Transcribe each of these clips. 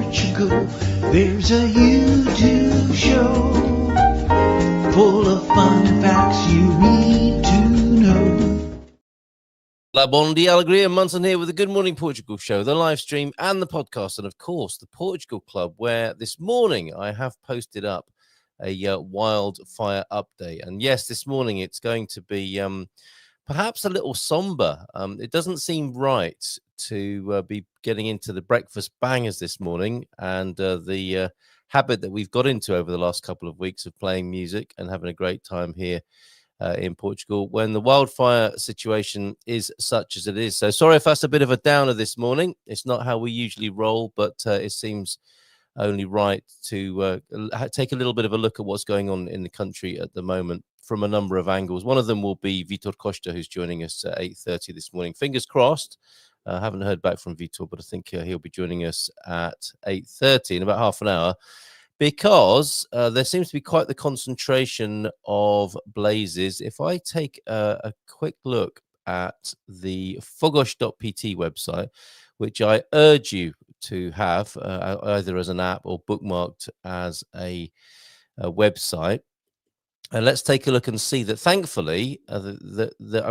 Portugal, there's a YouTube show full of fun facts you need to know. La Bon Dia Alegria, Munson here with the Good Morning Portugal show, the live stream and the podcast, and of course the Portugal Club, where this morning I have posted up a wildfire update. And yes, this morning it's going to be perhaps a little somber. It doesn't seem right to be getting into the breakfast bangers this morning, and the habit that we've got into over the last couple of weeks of playing music and having a great time here in Portugal when the wildfire situation is such as it is. So sorry if that's a bit of a downer this morning. It's not how we usually roll, but it seems only right to take a little bit of a look at what's going on in the country at the moment from a number of angles. One of them will be Vitor Costa, who's joining us at 8:30 this morning. Fingers crossed. I haven't heard back from Vitor, but I think he'll be joining us at 8:30 in about half an hour, because there seems to be quite the concentration of blazes. If I take a quick look at the fogos.pt website, which I urge you to have either as an app or bookmarked as a website, and let's take a look and see that thankfully I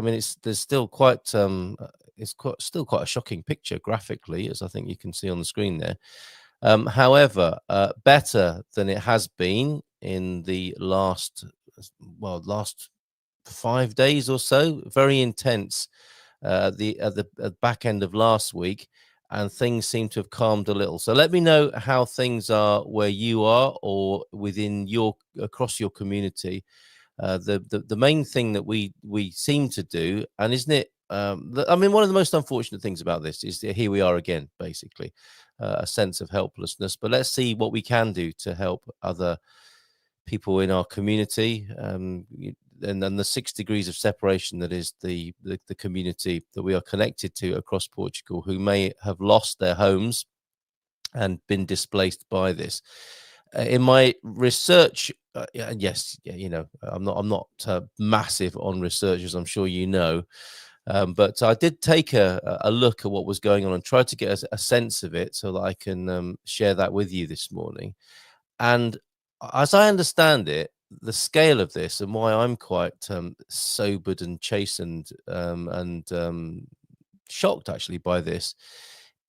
mean there's still quite still quite a shocking picture graphically, as I think you can see on the screen there. However, better than it has been in the last 5 days or so. Very intense at the back end of last week, and things seem to have calmed a little. So let me know how things are where you are or within across your community. The main thing that we seem to do, and isn't it? I mean, one of the most unfortunate things about this is that here we are again, basically, a sense of helplessness. But let's see what we can do to help other people in our community, and then the 6 degrees of separation that is the community that we are connected to across Portugal, who may have lost their homes and been displaced by this. In my research, yes, you know, I'm not massive on research, as I'm sure you know. But I did take a look at what was going on and tried to get a sense of it so that I can share that with you this morning. And as I understand it, the scale of this and why I'm quite sobered and chastened and shocked actually by this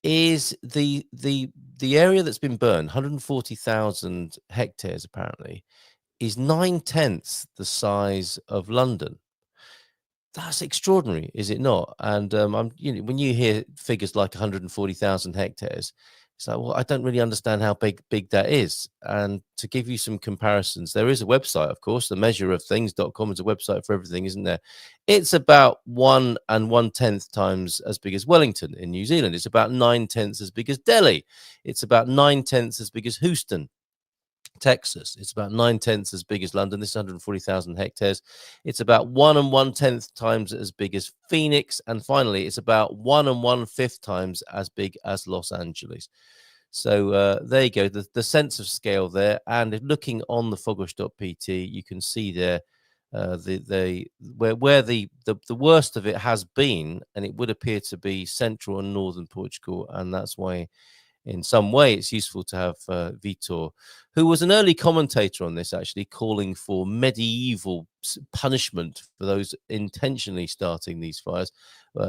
is the area that's been burned, 140,000 hectares apparently, is 9/10 the size of London. That's extraordinary, is it not? And when you hear figures like 140,000 hectares, it's like, well, I don't really understand how big that is. And to give you some comparisons, there is a website, of course, the measureofthings.com is a website for everything, isn't there? It's about 1 1/10 times as big as Wellington in New Zealand. It's about 9/10 as big as Delhi. It's about 9/10 as big as Houston, Texas. It's about 9/10 as big as London. This is 140,000 hectares. It's about 1 1/10 times as big as Phoenix. And finally, it's about 1 1/5 times as big as Los Angeles. So there you go, the sense of scale there. And looking on the fogos.pt, you can see there where the worst of it has been, and it would appear to be central and northern Portugal. And that's why in some way it's useful to have Vitor, who was an early commentator on this, actually calling for medieval punishment for those intentionally starting these fires.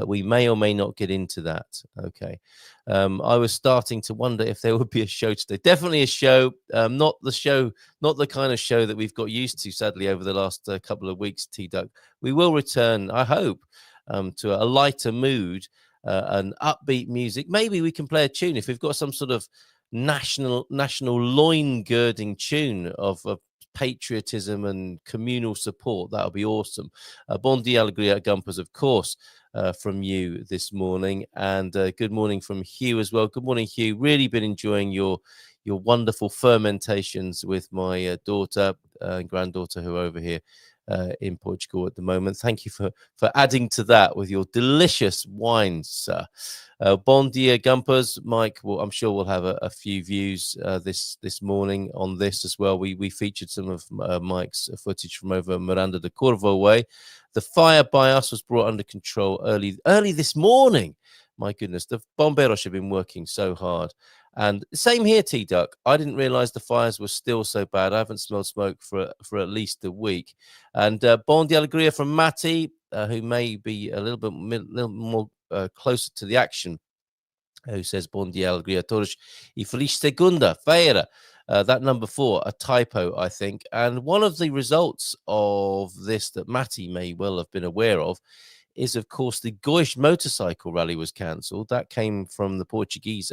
We may or may not get into that. Okay. I was starting to wonder if there would be a show today. Definitely a show, not the kind of show that we've got used to, sadly, over the last couple of weeks, T-Duck. We will return, I hope, to a lighter mood, and upbeat music. Maybe we can play a tune if we've got some sort of national loin-girding tune of patriotism and communal support. That would be awesome. Bon dia alegria gumpers, of course, from you this morning, and good morning from Hugh as well. Good morning, Hugh. Really been enjoying your wonderful fermentations with my daughter and granddaughter who are over here in Portugal at the moment. Thank you for adding to that with your delicious wines, sir. Bon dia gumpers. Mike, well, I'm sure we'll have a few views this morning on this as well. We featured some of Mike's footage from over Miranda de Corvo way. The fire by us was brought under control early this morning My goodness, the bomberos have been working so hard. And same here, T-Duck. I didn't realize the fires were still so bad. I haven't smelled smoke for at least a week. And Bon de Alegria from Matti, who may be a little more closer to the action, who says Bon dia alegria a todos e feliz segunda-feira. That number 4, a typo, I think. And one of the results of this that Matty may well have been aware of is, of course, the Goish motorcycle rally was cancelled. That came from the Portuguese.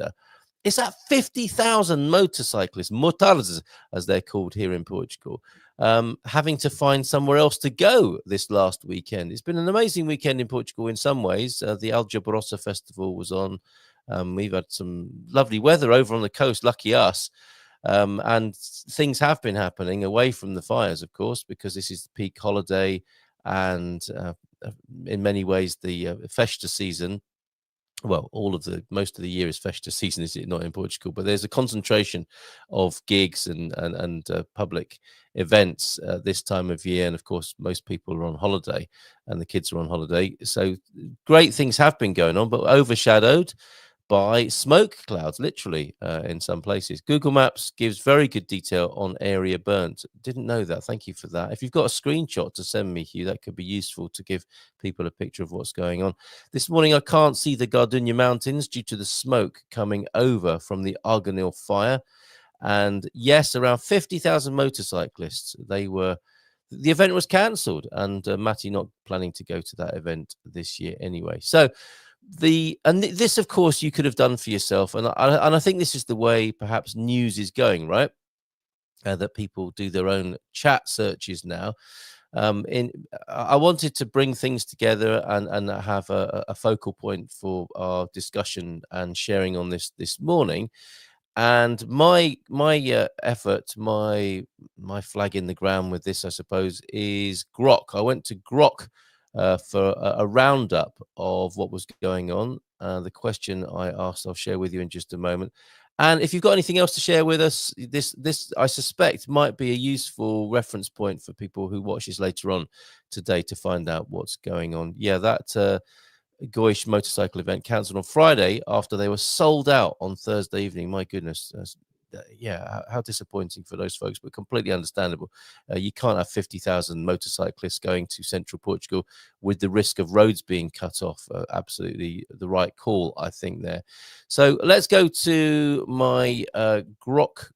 It's at 50,000 motorcyclists, motards, as they're called here in Portugal, having to find somewhere else to go this last weekend. It's been an amazing weekend in Portugal in some ways. The Aljabarossa Festival was on. We've had some lovely weather over on the coast, lucky us. And things have been happening away from the fires, of course, because this is the peak holiday and in many ways the festa season. Well, most of the year is festa season, is it not, in Portugal? But there's a concentration of gigs and public events this time of year, and of course, most people are on holiday, and the kids are on holiday. So great things have been going on, but overshadowed by smoke clouds, literally, in some places. Google Maps gives very good detail on area burnt. Didn't know that. Thank you for that. If you've got a screenshot to send me, Hugh, that could be useful to give people a picture of what's going on. This morning, I can't see the Gardunha Mountains due to the smoke coming over from the Arganil fire. And yes, around 50,000 motorcyclists. The event was cancelled, and Matty not planning to go to that event this year anyway. So this, of course, you could have done for yourself, and I think this is the way perhaps news is going, right? That people do their own chat searches now. I wanted to bring things together and have a focal point for our discussion and sharing on this morning. And my effort, my flag in the ground with this, I suppose, is Grok. I went to Grok for a roundup of what was going on. The question I asked, I'll share with you in just a moment. And if you've got anything else to share with us, this I suspect might be a useful reference point for people who watch this later on today to find out what's going on. Yeah, that Goish motorcycle event cancelled on Friday after they were sold out on Thursday evening. My goodness. Yeah, how disappointing for those folks, but completely understandable. You can't have 50,000 motorcyclists going to central Portugal with the risk of roads being cut off. Absolutely the right call, I think, there. So let's go to my Grok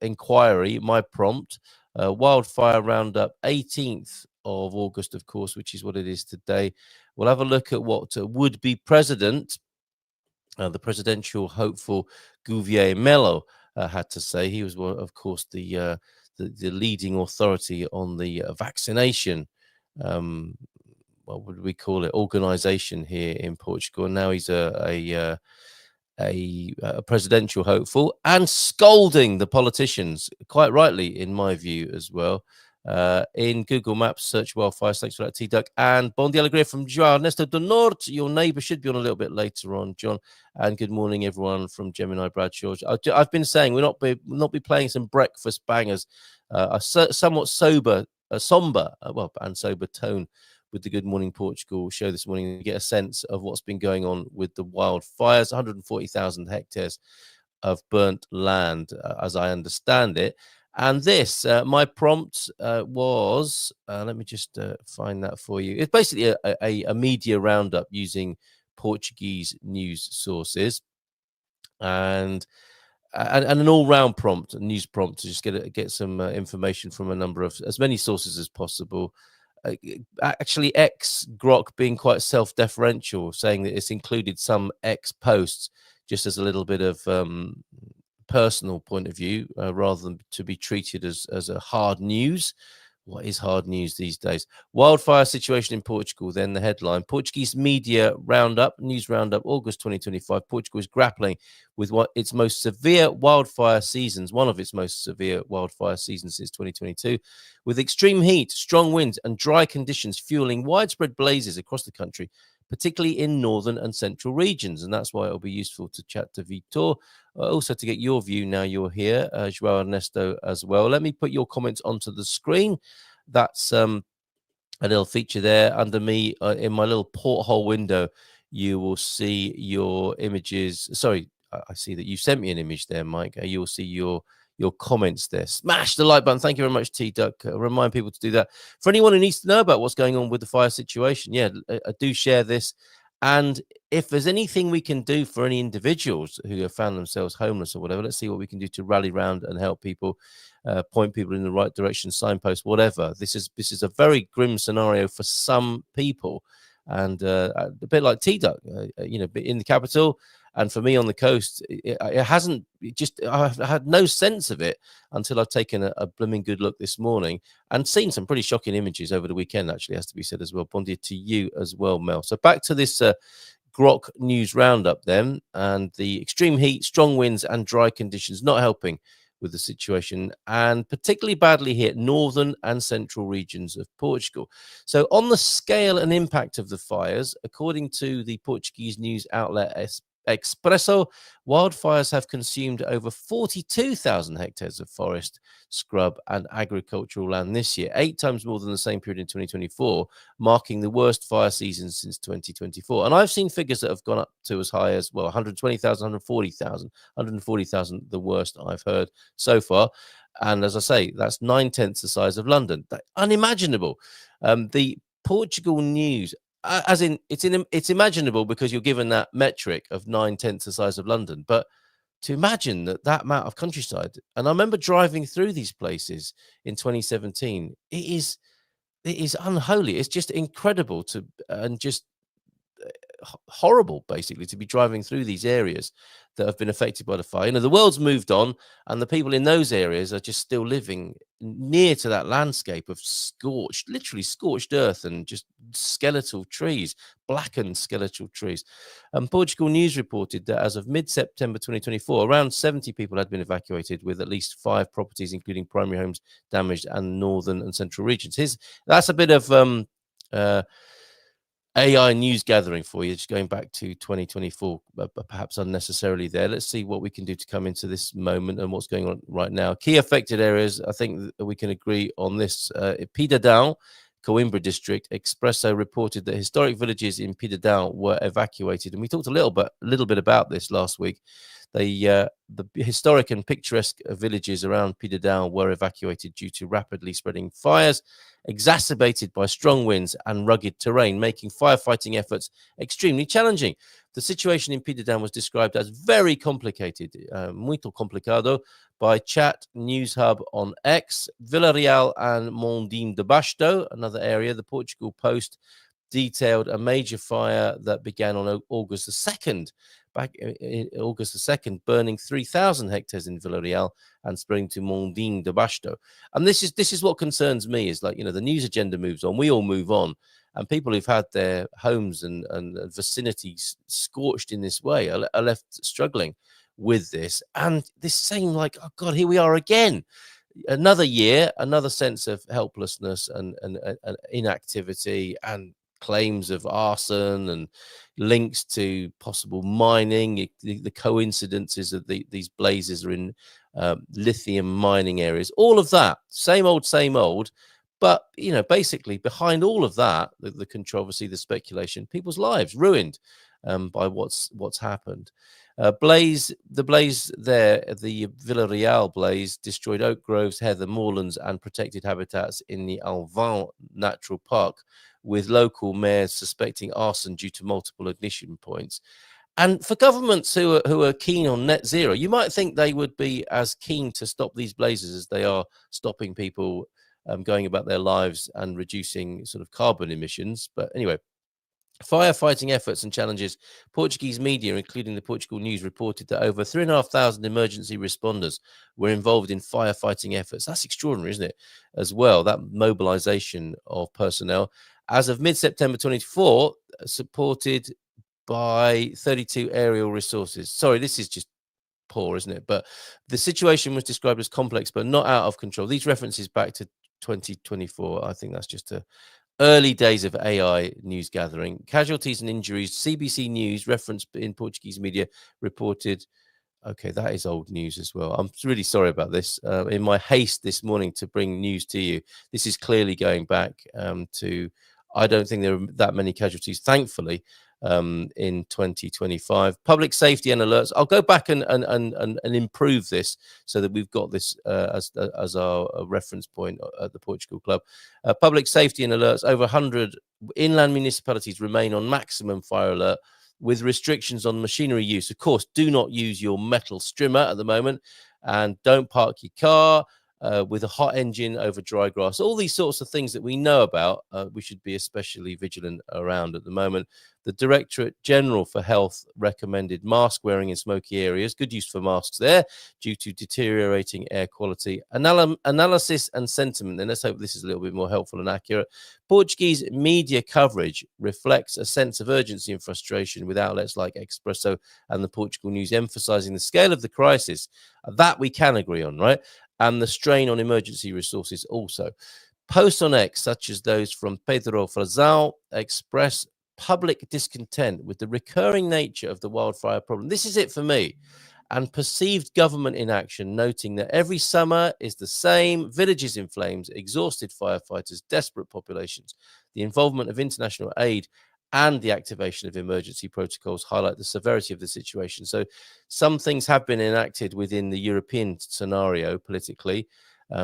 inquiry, my prompt. Wildfire Roundup, 18th of August, of course, which is what it is today. We'll have a look at what would-be president, the presidential hopeful Gouvier Melo, had to say. He was, of course, the leading authority on the vaccination. What would we call it? Organization here in Portugal. And now he's a presidential hopeful and scolding the politicians, quite rightly, in my view, as well. In Google Maps, search wildfire. Thanks for that, T-Duck. And Bon dia alegria from João Ernesto do Norte. Your neighbour should be on a little bit later on, John. And good morning, everyone, from Gemini Bradshaw. I've been saying we'll not be playing some breakfast bangers. A somewhat somber tone with the Good Morning Portugal show this morning to get a sense of what's been going on with the wildfires. 140,000 hectares of burnt land, as I understand it. And this, my prompt was, let me just find that for you. It's basically a media roundup using Portuguese news sources and an all-round prompt, a news prompt, to just get some information from a number of, as many sources as possible. Actually, Grok being quite self-deferential, saying that it's included some X posts just as a little bit of personal point of view, rather than to be treated as a hard news. What is hard news these days? Wildfire situation in Portugal, then the headline. Portuguese media roundup, news roundup, August 2025. Portugal is grappling with one of its most severe wildfire seasons since 2022, with extreme heat, strong winds and dry conditions fueling widespread blazes across the country, particularly in northern and central regions. And that's why it'll be useful to chat to Vitor, also to get your view now you're here, João Ernesto, as well. Let me put your comments onto the screen. That's a little feature there under me in my little porthole window. you will see your images. Sorry, I see that you sent me an image there, Mike. You will see your comments there. Smash the like button. Thank you very much, T Duck. Remind people to do that. For anyone who needs to know about what's going on with the fire situation, yeah, I do share this. And if there's anything we can do for any individuals who have found themselves homeless or whatever, let's see what we can do to rally around and help people, point people in the right direction, signpost, whatever. This is a very grim scenario for some people, and a bit like T Duck, in the capital. And for me on the coast, I've had no sense of it until I've taken a blooming good look this morning and seen some pretty shocking images over the weekend, actually, has to be said as well. Bonded to you as well, Mel. So back to this Grok news roundup then, and the extreme heat, strong winds and dry conditions not helping with the situation, and particularly badly hit northern and central regions of Portugal. So on the scale and impact of the fires, according to the Portuguese news outlet Expresso, wildfires have consumed over 42,000 hectares of forest, scrub and agricultural land this year, 8 times more than the same period in 2024, marking the worst fire season since 2024. And I've seen figures that have gone up to as high as, 120,000, 140,000, the worst I've heard so far. And as I say, that's 9/10 the size of London. Unimaginable. The Portugal news, as in it's imaginable because you're given that metric of 9/10 the size of London, but to imagine that amount of countryside, and I remember driving through these places in 2017, it is unholy. It's just incredible and just horrible, basically, to be driving through these areas that have been affected by the fire. The world's moved on, and the people in those areas are just still living near to that landscape of literally scorched earth and just skeletal trees, blackened skeletal trees. Portugal News reported that as of mid-September 2024, around 70 people had been evacuated, with at least 5 properties, including primary homes, damaged, and northern and central regions. That's a bit of AI news gathering for you, just going back to 2024, but perhaps unnecessarily there. Let's see what we can do to come into this moment and what's going on right now. Key affected areas, I think that we can agree on this. Pidadão, Coimbra district, Expresso reported that historic villages in Pidadão were evacuated. And we talked a little bit about this last week. The historic and picturesque villages around Pidadão were evacuated due to rapidly spreading fires, exacerbated by strong winds and rugged terrain, making firefighting efforts extremely challenging. The situation in Pidadão was described as very complicated, muito complicado, by Chat News Hub on X. Villarreal and Mondinho de Basto, another area. The Portugal Post detailed a major fire that began on August the 2nd, back in August the 2nd, burning 3,000 hectares in Villarreal and spreading to Mondinho de Basto. And this is what concerns me, is like, the news agenda moves on, we all move on, and people who've had their homes and vicinities scorched in this way are left struggling with this. And this same, like, oh God, here we are again. Another year, another sense of helplessness and inactivity, and claims of arson and links to possible mining. The coincidences of these blazes are in lithium mining areas. All of that, same old. But, basically behind all of that, the controversy, the speculation, people's lives ruined by what's happened. The blaze there, the Villarreal blaze, destroyed oak groves, heather, moorlands, and protected habitats in the Alvão Natural Park, with local mayors suspecting arson due to multiple ignition points. And for governments who are keen on net zero, you might think they would be as keen to stop these blazes as they are stopping people going about their lives and reducing sort of carbon emissions. But anyway, firefighting efforts and challenges. Portuguese media, including the Portugal News, reported that over 3,500 emergency responders were involved in firefighting efforts. That's extraordinary, isn't it? As well, that mobilization of personnel. As of mid-September 24, supported by 32 aerial resources. Sorry, this is just poor, isn't it? But the situation was described as complex, but not out of control. These references back to 2024, I think that's just early days of AI news gathering. Casualties and injuries. CBC News, referenced in Portuguese media, reported. Okay, that is old news as well. I'm really sorry about this. In my haste this morning to bring news to you, this is clearly going back to. I don't think there are that many casualties, thankfully, in 2025. Public safety and alerts. I'll go back and improve this so that we've got this as our reference point at the Portugal Club. Public safety and alerts. Over 100 inland municipalities remain on maximum fire alert, with restrictions on machinery use. Of course, do not use your metal strimmer at the moment, and don't park your car with a hot engine over dry grass. All these sorts of things that we know about, we should be especially vigilant around at the moment. The Directorate General for Health recommended mask wearing in smoky areas. Good use for masks there due to deteriorating air quality. Analysis and sentiment. And let's hope this is a little bit more helpful and accurate. Portuguese media coverage reflects a sense of urgency and frustration, with outlets like Expresso and the Portugal News emphasizing the scale of the crisis. That we can agree on, right? And the strain on emergency resources also. Posts on X, such as those from Pedro Frazão, express public discontent with the recurring nature of the wildfire problem. This is it for me. And perceived government inaction, noting that every summer is the same: villages in flames, exhausted firefighters, desperate populations. The involvement of international aid and the activation of emergency protocols highlight the severity of the situation. So some things have been enacted within the European scenario politically,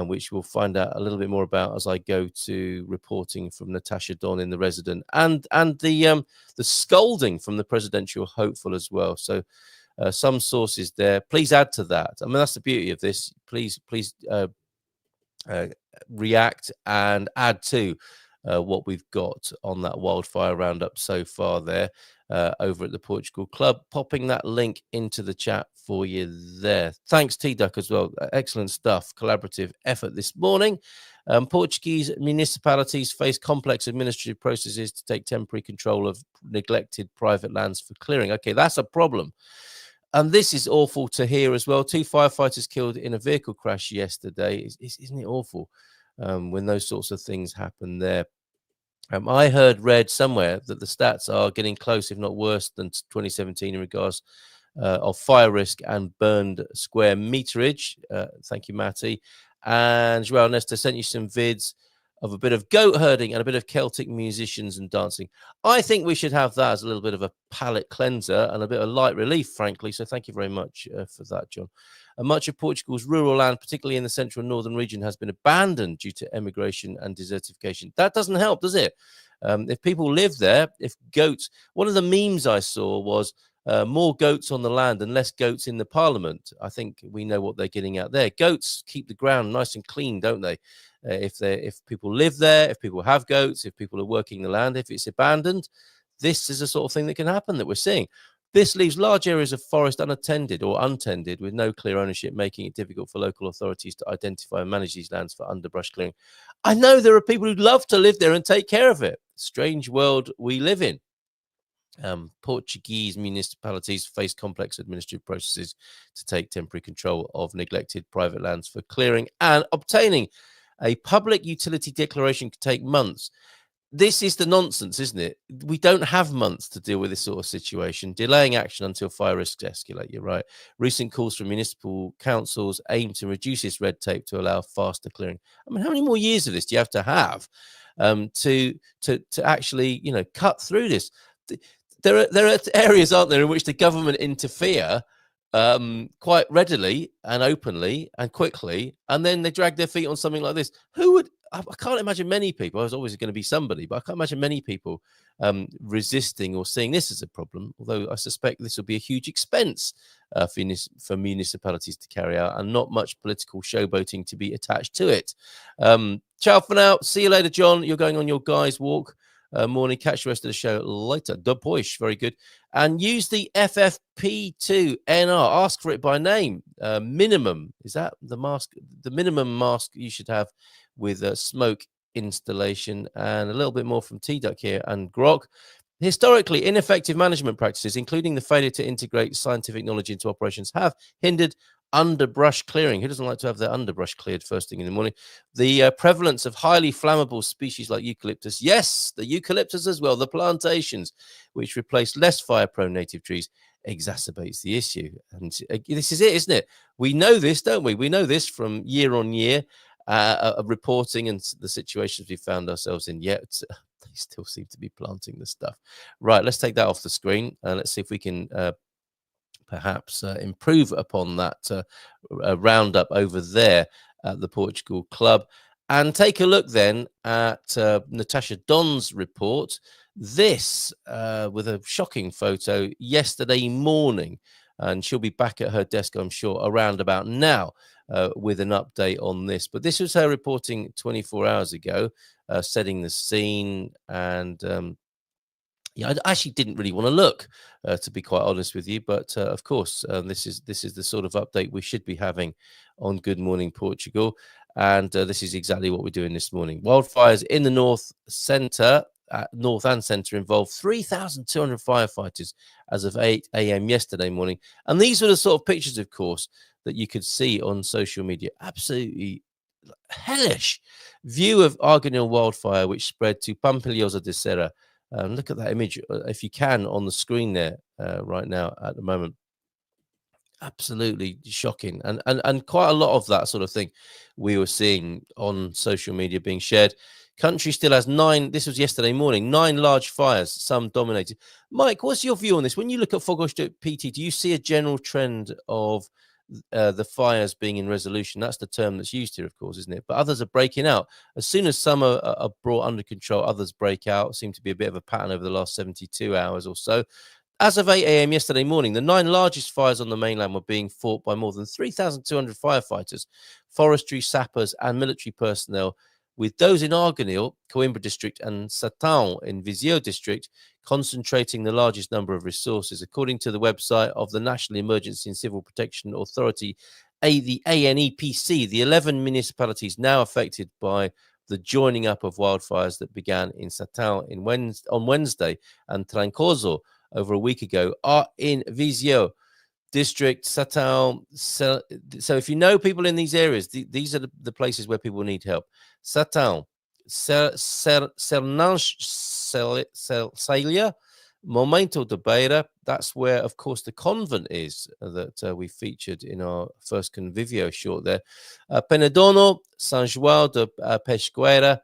which we'll find out a little bit more about as I go to reporting from Natasha Don in The Resident, and the scolding from the presidential hopeful as well. So some sources there. Please add to that. I mean, that's the beauty of this. Please react and add to what we've got on that wildfire roundup so far there over at the Portugal Club. Popping that link into the chat for you there. Thanks, T-Duck, as well. Excellent stuff. Collaborative effort this morning. Portuguese municipalities face complex administrative processes to take temporary control of neglected private lands for clearing. Okay, that's a problem. And this is awful to hear as well. 2 firefighters killed in a vehicle crash yesterday. Isn't it awful when those sorts of things happen there? I read somewhere that the stats are getting close, if not worse, than 2017 in regards of fire risk and burned square meterage. Thank you, Matty. And Joel Nesta sent you some vids of a bit of goat herding and a bit of Celtic musicians and dancing. I think we should have that as a little bit of a palate cleanser and a bit of light relief, frankly. So thank you very much for that, John. Much of Portugal's rural land, particularly in the central and northern region, has been abandoned due to emigration and desertification. That doesn't help, does it? If people live there, if goats... One of the memes I saw was more goats on the land and less goats in the parliament. I think we know what they're getting at there. Goats keep the ground nice and clean, don't they? If people live there, if people have goats, if people are working the land, if it's abandoned, this is the sort of thing that can happen that we're seeing. This leaves large areas of forest unattended or untended, with no clear ownership, making it difficult for local authorities to identify and manage these lands for underbrush clearing. I know there are people who'd love to live there and take care of it. Strange world we live in. Portuguese municipalities face complex administrative processes to take temporary control of neglected private lands for clearing, and obtaining a public utility declaration could take months. This is the nonsense, isn't it? We don't have months to deal with this sort of situation. Delaying action until fire risks escalate. You're right. Recent calls from municipal councils aim to reduce this red tape to allow faster clearing. I mean, how many more years of this do you have to to actually, cut through this? There are areas, aren't there, in which the government interfere quite readily and openly and quickly, and then they drag their feet on something like this. I can't imagine many people. I was always going to be somebody, but I can't imagine many people resisting or seeing this as a problem, although I suspect this will be a huge expense for municipalities to carry out, and not much political showboating to be attached to it. Ciao for now. See you later, John. You're going on your guys' walk. Morning. Catch the rest of the show later. Depois, very good. And use the FFP2NR. Ask for it by name. Minimum. Is that the mask? The minimum mask you should have with smoke installation. And a little bit more from T-Duck here and Grok. Historically, ineffective management practices, including the failure to integrate scientific knowledge into operations, have hindered underbrush clearing. Who doesn't like to have their underbrush cleared first thing in the morning? The prevalence of highly flammable species like eucalyptus. Yes, the eucalyptus as well. The plantations, which replace less fire-prone native trees, exacerbates the issue. And this is it, isn't it? We know this, don't we? We know this from year on year reporting and the situations we found ourselves in. Yet They still seem to be planting the stuff. Right, let's take that off the screen. Let's see if we can perhaps improve upon that roundup over there at the Portugal club. And take a look then at Natasha Don's report. This with a shocking photo yesterday morning. And she'll be back at her desk, I'm sure, around about now with an update on this. But this was her reporting 24 hours ago, setting the scene. And yeah, I actually didn't really want to look, to be quite honest with you. But of course, this is the sort of update we should be having on Good Morning Portugal. And this is exactly what we're doing this morning. Wildfires in the north and centre involved 3,200 firefighters as of 8 a.m. yesterday morning. And these were the sort of pictures, of course, that you could see on social media. Absolutely hellish view of Arganil wildfire, which spread to Pampilhosa de Serra. Look at that image, if you can, on the screen there right now at the moment. Absolutely shocking, and quite a lot of that sort of thing we were seeing on social media being shared. Country still has 9. This was yesterday morning. 9 large fires, some dominated. Mike, what's your view on this? When you look at Fogos PT, do you see a general trend of the fires being in resolution? That's the term that's used here, of course, isn't it? But others are breaking out. As soon as some are brought under control, others break out. Seems to be a bit of a pattern over the last 72 hours or so. As of 8 a.m. yesterday morning, the 9 largest fires on the mainland were being fought by more than 3,200 firefighters, forestry, sappers, and military personnel, with those in Arganil, Coimbra district, and Satão in Viseu district concentrating the largest number of resources. According to the website of the National Emergency and Civil Protection Authority, the ANEPC, the 11 municipalities now affected by the joining up of wildfires that began in Satão on Wednesday and Trancoso over a week ago are in Viseu district, Satão. So if you know people in these areas, these are the places where people need help. Satão, Celia, Momento de Beira. That's where, of course, the convent is that we featured in our first convivio short there. Penedono, São João de Pesqueira,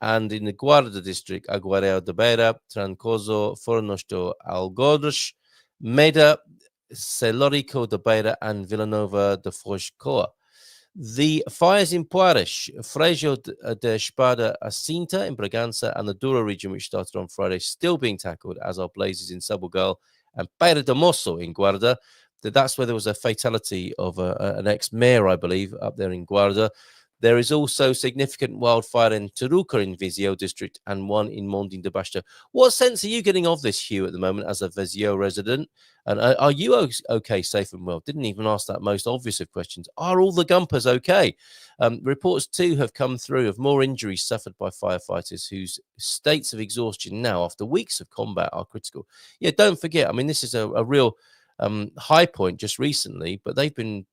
and in the Guarda district, Aguarel de Beira, Trancoso, Fornos de Algodres, Meda, Celorico de Beira, and Villanova de Foscoa. The fires in Poares, Frejo de Espada Acinta in Bragança, and the Douro region, which started on Friday, still being tackled, as are blazes in Sabugal and Peira de Mosso in Guarda. That's where there was a fatality of an ex-mayor, I believe, up there in Guarda. There is also significant wildfire in Teruca in Viseu district and one in Mondim de Basta. What sense are you getting of this, Hugh, at the moment as a Viseu resident? And are you okay, safe and well? Didn't even ask that most obvious of questions. Are all the Gumpers okay? Reports too have come through of more injuries suffered by firefighters whose states of exhaustion now, after weeks of combat, are critical. Yeah, don't forget, I mean, this is a real high point just recently, but they've been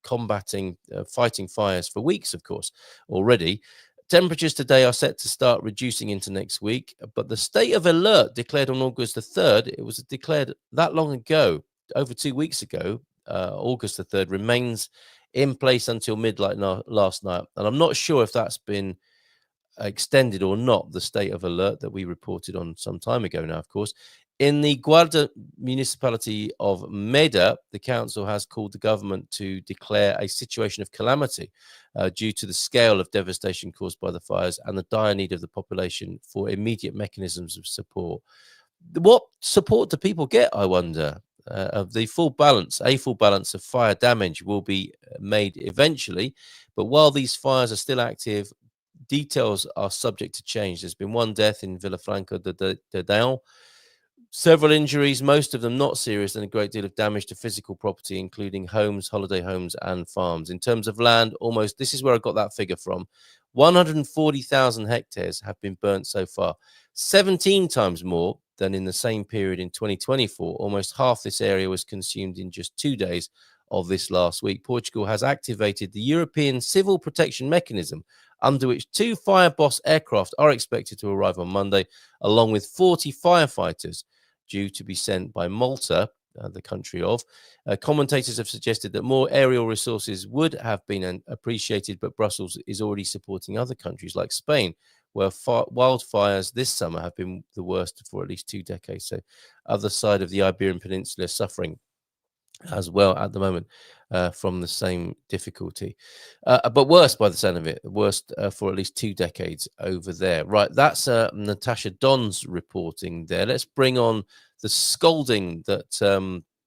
combating, fighting fires for weeks, of course, already. Temperatures today are set to start reducing into next week, but the state of alert declared on August the 3rd, it was declared that long ago, over 2 weeks ago, August the 3rd, remains in place until midnight last night. And I'm not sure if that's been extended or not, the state of alert that we reported on some time ago now, of course. In the Guarda municipality of Meda, the council has called the government to declare a situation of calamity due to the scale of devastation caused by the fires and the dire need of the population for immediate mechanisms of support. What support do people get, I wonder? A full balance of fire damage will be made eventually, but while these fires are still active, details are subject to change. There's been 1 death in Villafranca de Daon, several injuries, most of them not serious, and a great deal of damage to physical property, including homes, holiday homes, and farms. In terms of land, this is where I got that figure from, 140,000 hectares have been burnt so far, 17 times more than in the same period in 2024. Almost half this area was consumed in just 2 days of this last week. Portugal has activated the European Civil Protection Mechanism, under which 2 Fireboss aircraft are expected to arrive on Monday, along with 40 firefighters due to be sent by Malta, the country of. Commentators have suggested that more aerial resources would have been appreciated, but Brussels is already supporting other countries like Spain where wildfires this summer have been the worst for at least 2 decades. So other side of the Iberian Peninsula suffering as well at the moment from the same difficulty, but worse by the sound of it, worst for at least 2 decades over there. Right, that's Natasha Don's reporting there. Let's bring on the scolding that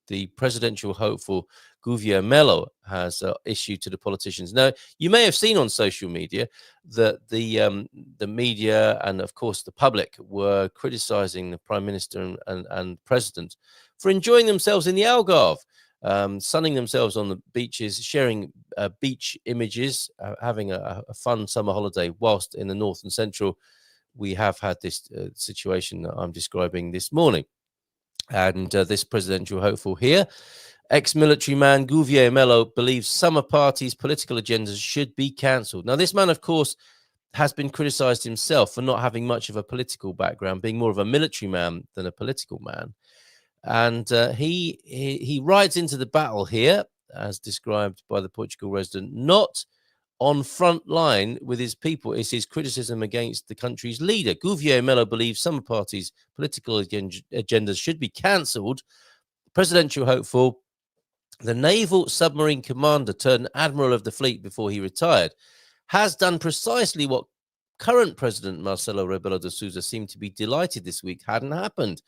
the presidential hopeful Gouvier Mello has issued to the politicians. Now, you may have seen on social media that the media and, of course, the public were criticizing the Prime Minister and President for enjoying themselves in the Algarve. Sunning themselves on the beaches, sharing beach images, having a fun summer holiday, whilst in the north and central, we have had this situation that I'm describing this morning. And this presidential hopeful here, ex-military man Gouvier Mello, believes summer parties' political agendas should be cancelled. Now, this man, of course, has been criticized himself for not having much of a political background, being more of a military man than a political man. And he rides into the battle here, as described by the Portugal resident, not on front line with his people is his criticism against the country's leader. Gouvier Mello believes some parties' political agendas should be cancelled. Presidential hopeful, the naval submarine commander turned admiral of the fleet before he retired, has done precisely what current President Marcelo Rebelo de Sousa seemed to be delighted this week hadn't happened.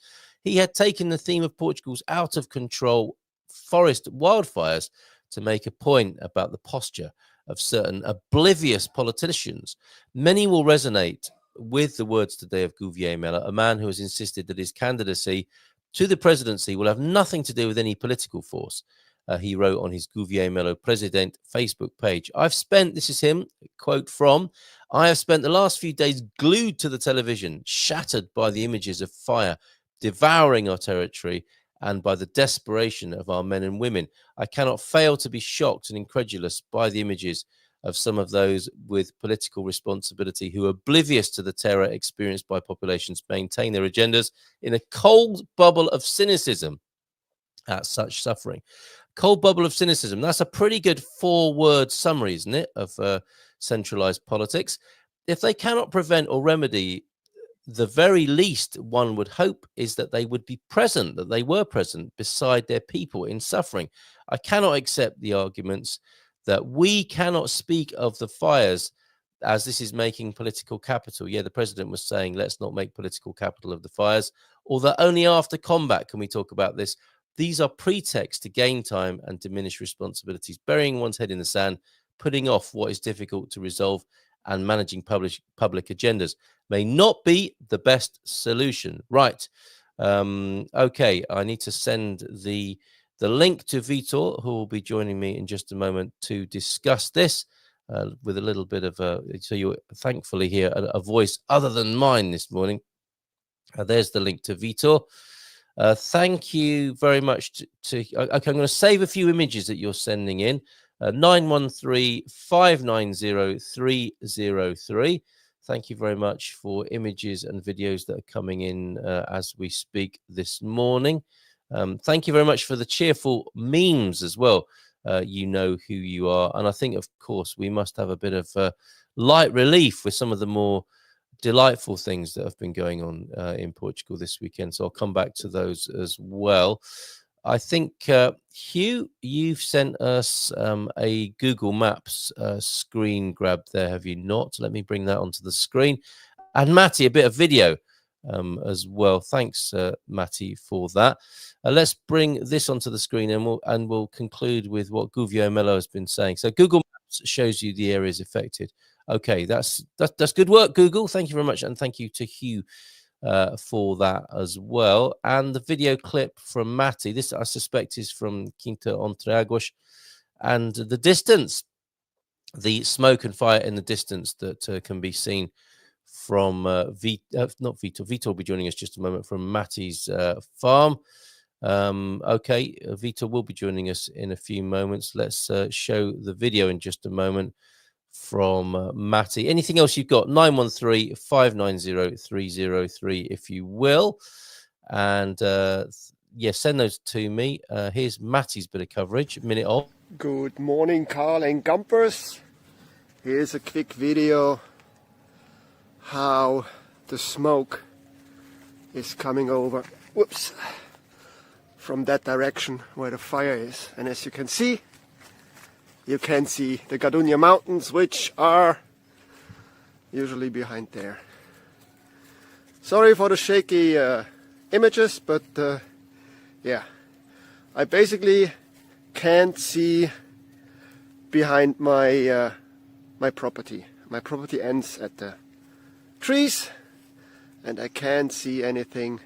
He had taken the theme of Portugal's out-of-control forest wildfires to make a point about the posture of certain oblivious politicians. Many will resonate with the words today of Gouvier Mello, a man who has insisted that his candidacy to the presidency will have nothing to do with any political force. He wrote on his Gouvier Mello President Facebook page, this is him, quote from, I have spent the last few days glued to the television, shattered by the images of fire devouring our territory and by the desperation of our men and women. I cannot fail to be shocked and incredulous by the images of some of those with political responsibility who, oblivious to the terror experienced by populations, maintain their agendas in a cold bubble of cynicism at such suffering. Cold bubble of cynicism. That's a pretty good 4-word summary, isn't it, of centralized politics. If they cannot prevent or remedy, the very least one would hope is that they would be present, that they were present beside their people in suffering. I cannot accept the arguments that we cannot speak of the fires as this is making political capital. Yeah, the president was saying, let's not make political capital of the fires, or that only after combat can we talk about this. These are pretexts to gain time and diminish responsibilities, burying one's head in the sand, putting off what is difficult to resolve, and managing public agendas may not be the best solution. Right. Okay, I need to send the link to Vitor, who will be joining me in just a moment to discuss this with a little bit of so you thankfully hear a voice other than mine this morning. There's the link to Vitor. Thank you very much okay, I'm going to save a few images that you're sending in. 913-590-303. Thank you very much for images and videos that are coming in as we speak this morning. Thank you very much for the cheerful memes as well. You know who you are. And I think, of course, we must have a bit of light relief with some of the more delightful things that have been going on in Portugal this weekend. So I'll come back to those as well. I think, Hugh, you've sent us a Google Maps screen grab there, have you not? Let me bring that onto the screen. And Matty, a bit of video as well. Thanks, Matty, for that. Let's bring this onto the screen and we'll conclude with what Gouvier Mello has been saying. So Google Maps shows you the areas affected. Okay, that's good work, Google. Thank you very much. And thank you to Hugh for that as well. And the video clip from Matty, this I suspect is from Quinta Entre Águas, and the distance, the smoke and fire in the distance that can be seen from Vitor will be joining us just a moment from Matty's farm. Okay, Vitor will be joining us in a few moments. Let's show the video in just a moment from Matty. Anything else you've got? 913-590-303 if you will. And send those to me. Here's Matty's bit of coverage, minute of. Good morning, Carl and Gumpers. Here's a quick video how the smoke is coming over, whoops, from that direction where the fire is. And as you can see the Gardenia Mountains, which are usually behind there. Sorry for the shaky images, but yeah, I basically can't see behind my my property. My property ends at the trees, and I can't see anything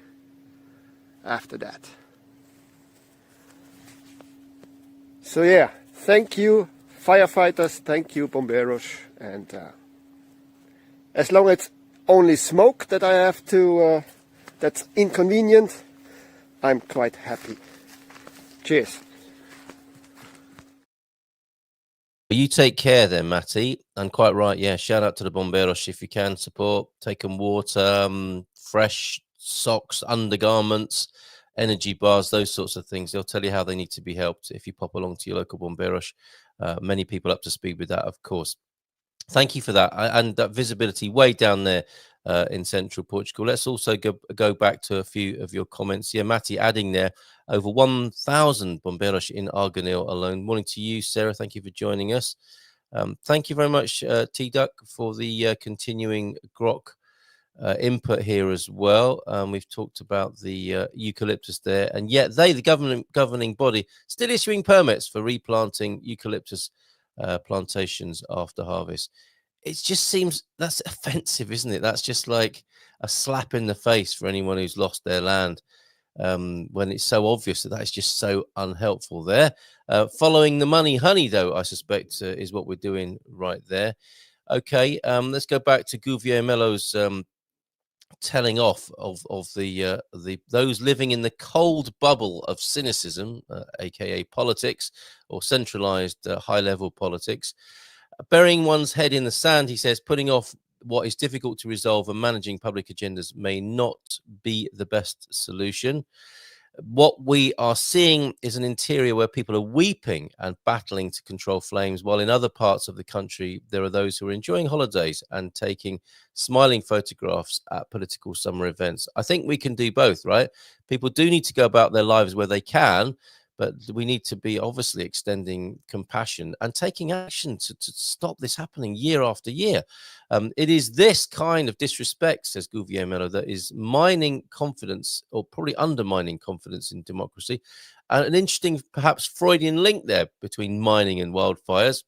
after that. So yeah, thank you firefighters, thank you bomberos, and as long as it's only smoke that I have to, that's inconvenient, I'm quite happy. Cheers. You take care then, Matty. And quite right, yeah. Shout out to the bomberos if you can support. Take them water, fresh socks, undergarments, energy bars, those sorts of things. They'll tell you how they need to be helped if you pop along to your local bomberos. Many people up to speed with that, of course. Thank you for that. And that visibility way down there in central Portugal. Let's also go back to a few of your comments. Yeah, Matty adding there, over 1,000 bomberos in Arganil alone. Morning to you, Sarah. Thank you for joining us. Thank you very much, T-Duck, for the continuing grok input here as well. We've talked about the eucalyptus there, and yet the governing body, still issuing permits for replanting eucalyptus plantations after harvest. It just seems that's offensive, isn't it? That's just like a slap in the face for anyone who's lost their land, when it's so obvious that is just so unhelpful there. Following the money honey, though, I suspect is what we're doing right there. Okay, let's go back to Guglielmo's telling off of the those living in the cold bubble of cynicism, aka politics or centralized high level politics. Burying one's head in the sand, he says, putting off what is difficult to resolve and managing public agendas may not be the best solution. What we are seeing is an interior where people are weeping and battling to control flames, while in other parts of the country, there are those who are enjoying holidays and taking smiling photographs at political summer events. I think we can do both, right? People do need to go about their lives where they can, but we need to be obviously extending compassion and taking action to stop this happening year after year. It is this kind of disrespect, says Guglielmo, that is mining confidence, or probably undermining confidence in democracy. And an interesting, perhaps Freudian link there between mining and wildfires.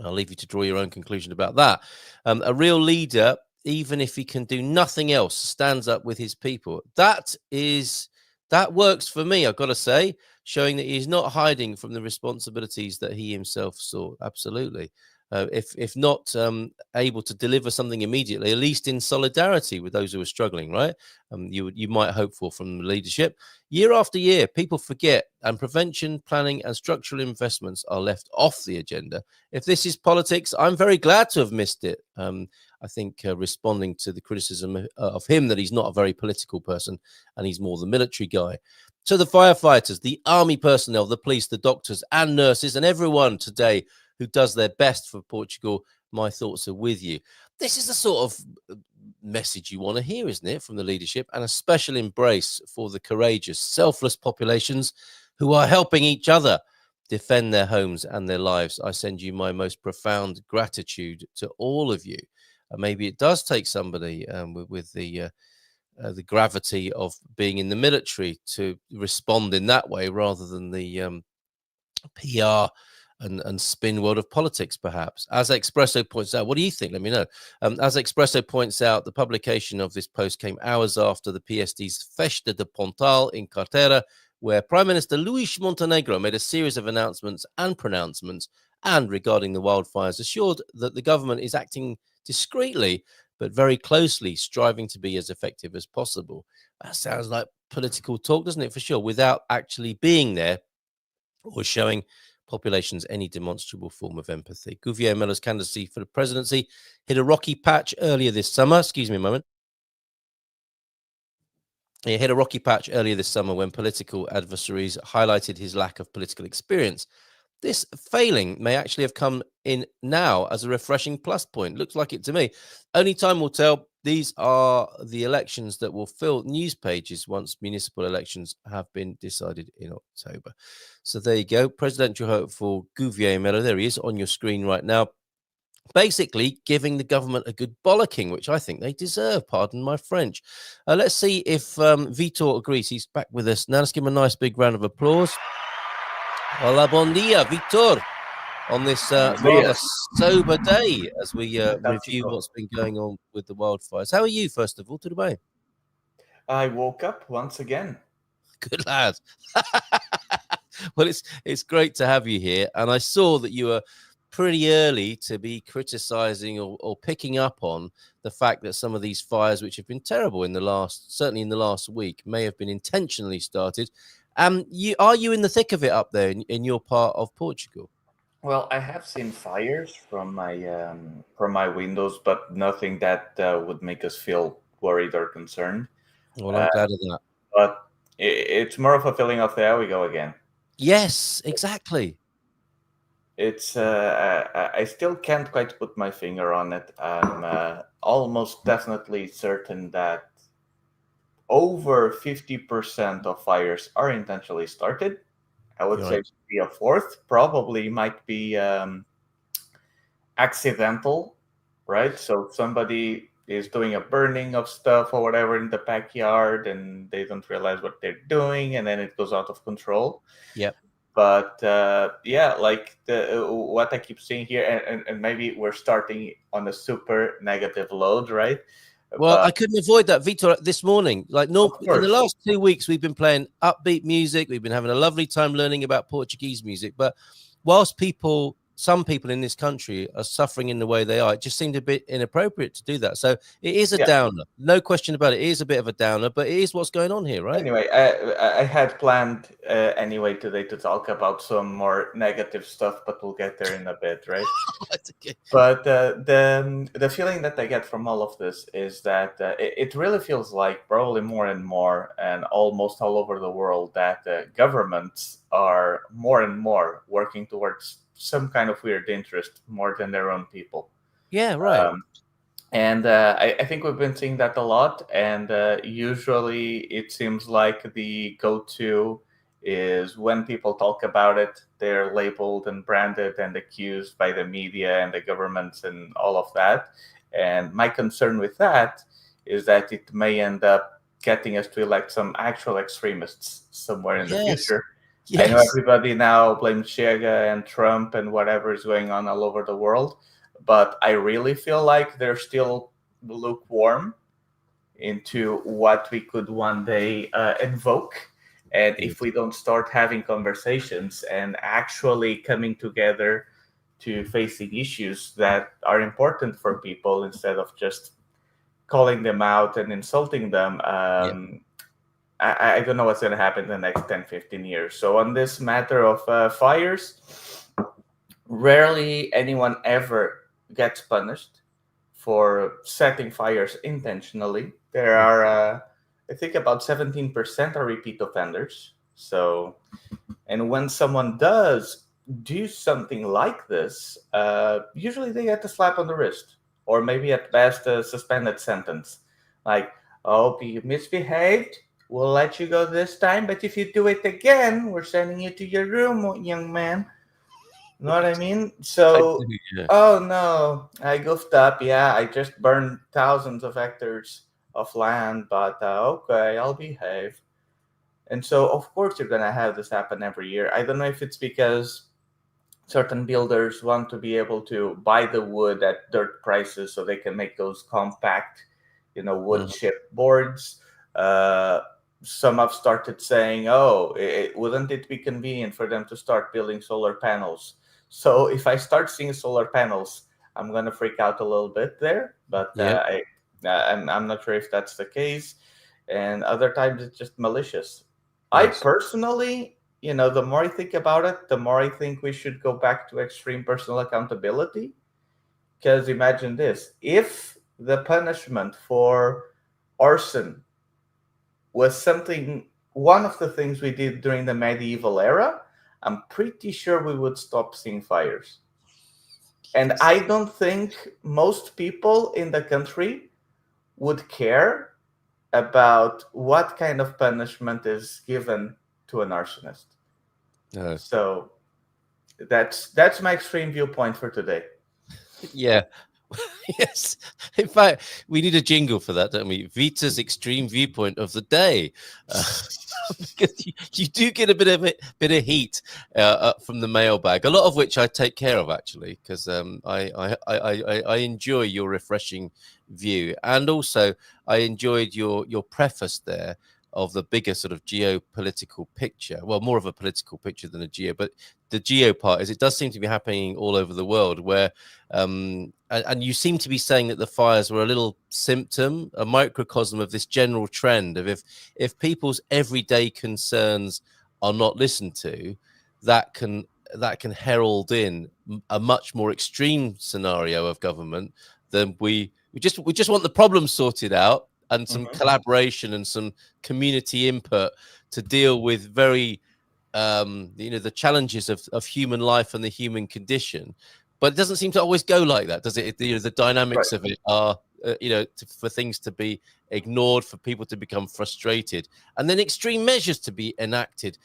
I'll leave you to draw your own conclusion about that. A real leader, even if he can do nothing else, stands up with his people. That works for me, I've got to say, showing that he's not hiding from the responsibilities that he himself saw. Absolutely. If not able to deliver something immediately, at least in solidarity with those who are struggling, right? You might hope for from the leadership. Year after year, people forget, and prevention, planning, and structural investments are left off the agenda. If this is politics, I'm very glad to have missed it. I think responding to the criticism of him that he's not a very political person and he's more the military guy. To the firefighters, the army personnel, the police, the doctors and nurses, and everyone today who does their best for Portugal, my thoughts are with you. This is the sort of message you want to hear, isn't it, from the leadership, and a special embrace for the courageous, selfless populations who are helping each other defend their homes and their lives. I send you my most profound gratitude to all of you. Maybe it does take somebody with the gravity of being in the military to respond in that way, rather than the PR and spin world of politics, perhaps. As Expresso points out, what do you think? Let me know. As Expresso points out, the publication of this post came hours after the PSD's Festa de Pontal in Cartera, where Prime Minister Luís Montenegro made a series of announcements and pronouncements, and regarding the wildfires, assured that the government is acting discreetly but very closely, striving to be as effective as possible. That sounds like political talk, doesn't it? For sure, without actually being there or showing populations any demonstrable form of empathy. Guglielmo's candidacy for the presidency hit a rocky patch earlier this summer. Excuse me a moment. He hit a rocky patch earlier this summer when political adversaries highlighted his lack of political experience This failing may actually have come in now as a refreshing plus point. Looks like it to me. Only time will tell. These are the elections that will fill news pages once municipal elections have been decided in October. So there you go. Presidential hopeful Gouvier Melo. There he is on your screen right now. Basically giving the government a good bollocking, which I think they deserve. Pardon my French. Let's see if Vitor agrees. He's back with us. Now let's give him a nice big round of applause. Hola, bon dia, Vitor, on this rather sober day as we review what's been going on with the wildfires. How are you, first of all? Tudo bem? I woke up once again. Good lad. Well, it's great to have you here. And I saw that you were pretty early to be criticizing or picking up on the fact that some of these fires, which have been terrible certainly in the last week, may have been intentionally started. Are you in the thick of it up there in your part of Portugal? Well, I have seen fires from my windows, but nothing that would make us feel worried or concerned. Well, I'm glad of that. But it's more of a feeling of there we go again. Yes, exactly. It's I still can't quite put my finger on it. I'm almost definitely certain that over 50% of fires are intentionally started. I would say maybe a fourth probably might be accidental, right? So somebody is doing a burning of stuff or whatever in the backyard and they don't realize what they're doing and then it goes out of control. Yep. But yeah, like what I keep seeing here, and maybe we're starting on a super negative load, right? Well, I couldn't avoid that, Vitor, this morning. Like, no, in the last 2 weeks, we've been playing upbeat music. We've been having a lovely time learning about Portuguese music. But whilst some people in this country are suffering in the way they are, it just seemed a bit inappropriate to do that. So it is a downer. No question about it. It is a bit of a downer, but it is what's going on here, right? Anyway, I had planned anyway today to talk about some more negative stuff, but we'll get there in a bit, right? That's okay. But the feeling that I get from all of this is that it really feels like probably more and more and almost all over the world that governments are more and more working towards some kind of weird interest more than their own people. Yeah, right. And I think we've been seeing that a lot. And usually it seems like the go-to is when people talk about it, they're labeled and branded and accused by the media and the governments and all of that. And my concern with that is that it may end up getting us to elect some actual extremists somewhere in the future. Yes. I know everybody now blames Chega and Trump and whatever is going on all over the world, but I really feel like they're still lukewarm into what we could one day invoke. And if we don't start having conversations and actually coming together to facing issues that are important for people instead of just calling them out and insulting them, I don't know what's going to happen in the next 10, 15 years. So on this matter of fires, rarely anyone ever gets punished for setting fires intentionally. There are, I think, about 17% are repeat offenders. So, and when someone does do something like this, usually they get a slap on the wrist, or maybe at best a suspended sentence. Like, oh, you misbehaved, we'll let you go this time, but if you do it again, we're sending you to your room, young man. You know what I mean? So, oh no, I goofed up. Yeah, I just burned thousands of hectares of land, but okay, I'll behave. And so, of course, you're going to have this happen every year. I don't know if it's because certain builders want to be able to buy the wood at dirt prices so they can make those compact, wood chip boards. Some have started saying, oh, wouldn't it be convenient for them to start building solar panels? So if I start seeing solar panels, I'm going to freak out a little bit there. But I'm not sure if that's the case. And other times it's just malicious. Yes. I personally, the more I think about it, the more I think we should go back to extreme personal accountability. Because imagine this. If the punishment for arson was one of the things we did during the medieval era, I'm pretty sure we would stop seeing fires. And I don't think most people in the country would care about what kind of punishment is given to an arsonist. No. So that's my extreme viewpoint for today. Yeah. Yes. In fact, we need a jingle for that, don't we? Vitor's extreme viewpoint of the day. Because you do get a bit of heat from the mailbag, a lot of which I take care of actually, because I enjoy your refreshing view, and also I enjoyed your preface there of the bigger sort of geopolitical picture. Well, more of a political picture than a geo, but the geo part is it does seem to be happening all over the world where and you seem to be saying that the fires were a little symptom, a microcosm of this general trend of if people's everyday concerns are not listened to, that can herald in a much more extreme scenario of government than we just want the problem sorted out and some collaboration and some community input to deal with very the challenges of human life and the human condition. But it doesn't seem to always go like that, does it? The dynamics of it are for things to be ignored, for people to become frustrated, and then extreme measures to be enacted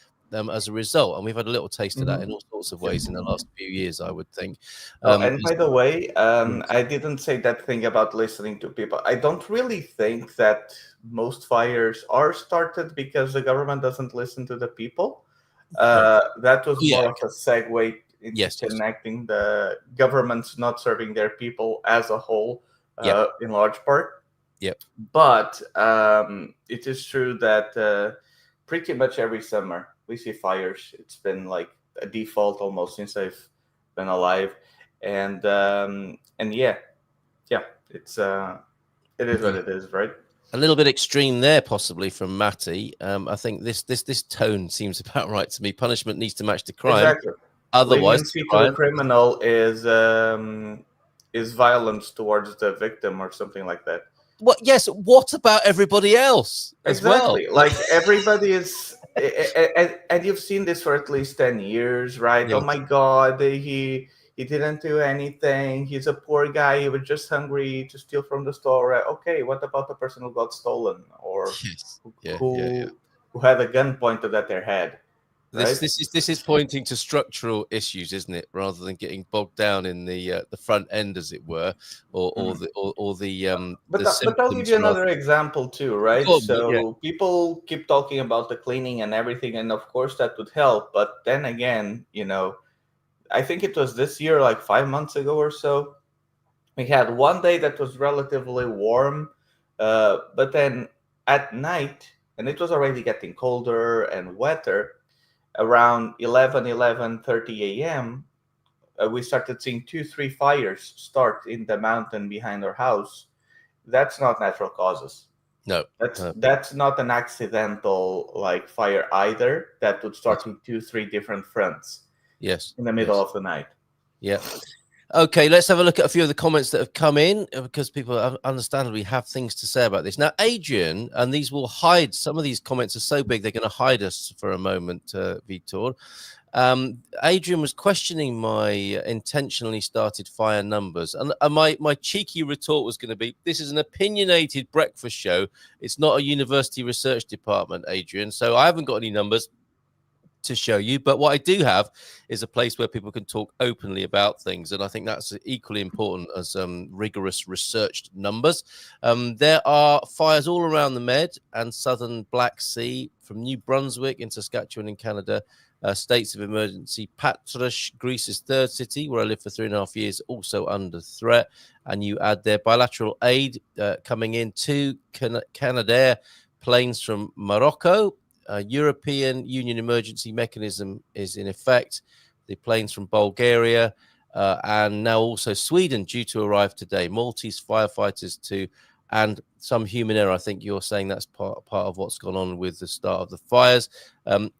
as a result. And we've had a little taste of that in all sorts of ways in the last few years, I would think. And by the way, I didn't say that thing about listening to people. I don't really think that most fires are started because the government doesn't listen to the people. That was more of a segue into connecting the governments not serving their people as a whole, in large part. Yep. But it is true that pretty much every summer we see fires. It's been like a default almost since I've been alive, and yeah, it's it is what it is, right? A little bit extreme there, possibly from Matty. I think this tone seems about right to me. Punishment needs to match the crime. Exactly. Otherwise, leniency to the criminal is violence towards the victim or something like that. What? Yes. What about everybody else? Exactly. Well? Like everybody is, and you've seen this for at least 10 years, right? Yeah. Oh my God, he didn't do anything. He's a poor guy. He was just hungry to steal from the store. Okay, what about the person who got stolen or who had a gun pointed at their head? Right? This is pointing to structural issues, isn't it? Rather than getting bogged down in the front end, as it were, or the. But I'll give you another example too, right? People keep talking about the cleaning and everything, and of course that would help. But then again, I think it was this year, like 5 months ago or so, we had one day that was relatively warm, but then at night, and it was already getting colder and wetter. Around 11:30 a.m., we started seeing 2-3 fires start in the mountain behind our house. That's not natural causes. No, that's not an accidental like fire either. That would start in 2-3 different fronts. Yes, in the middle of the night. Yeah. Okay, let's have a look at a few of the comments that have come in because people understandably have things to say about this. Now, Adrian, and these will hide, some of these comments are so big they're going to hide us for a moment, Vitor. Adrian was questioning my intentionally started fire numbers. And my cheeky retort was going to be, this is an opinionated breakfast show. It's not a university research department, Adrian. So I haven't got any numbers to show you, but what I do have is a place where people can talk openly about things, and I think that's equally important as rigorous researched numbers. There are fires all around the Med and southern Black Sea, from New Brunswick in Saskatchewan in Canada. States of emergency. Patras, Greece's third city, where I lived for 3.5 years, also under threat. And you add their bilateral aid coming in to Canadair planes from Morocco. European Union emergency mechanism is in effect. The planes from Bulgaria and now also Sweden due to arrive today. Maltese firefighters too, and some human error. I think you're saying that's part of what's gone on with the start of the fires.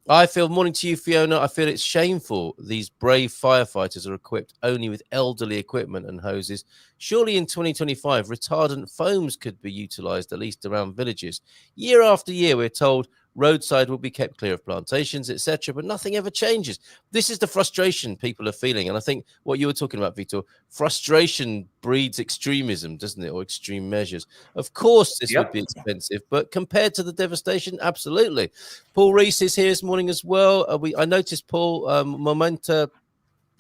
I feel, morning to you, Fiona, I feel it's shameful these brave firefighters are equipped only with elderly equipment and hoses. Surely in 2025, retardant foams could be utilised, at least around villages. Year after year, we're told roadside will be kept clear of plantations, etc. But nothing ever changes. This is the frustration people are feeling. And I think what you were talking about, Vitor, frustration breeds extremism, doesn't it? Or extreme measures. Of course, this would be expensive, but compared to the devastation, absolutely. Paul Reese is here this morning as well. I noticed, Paul, Momenta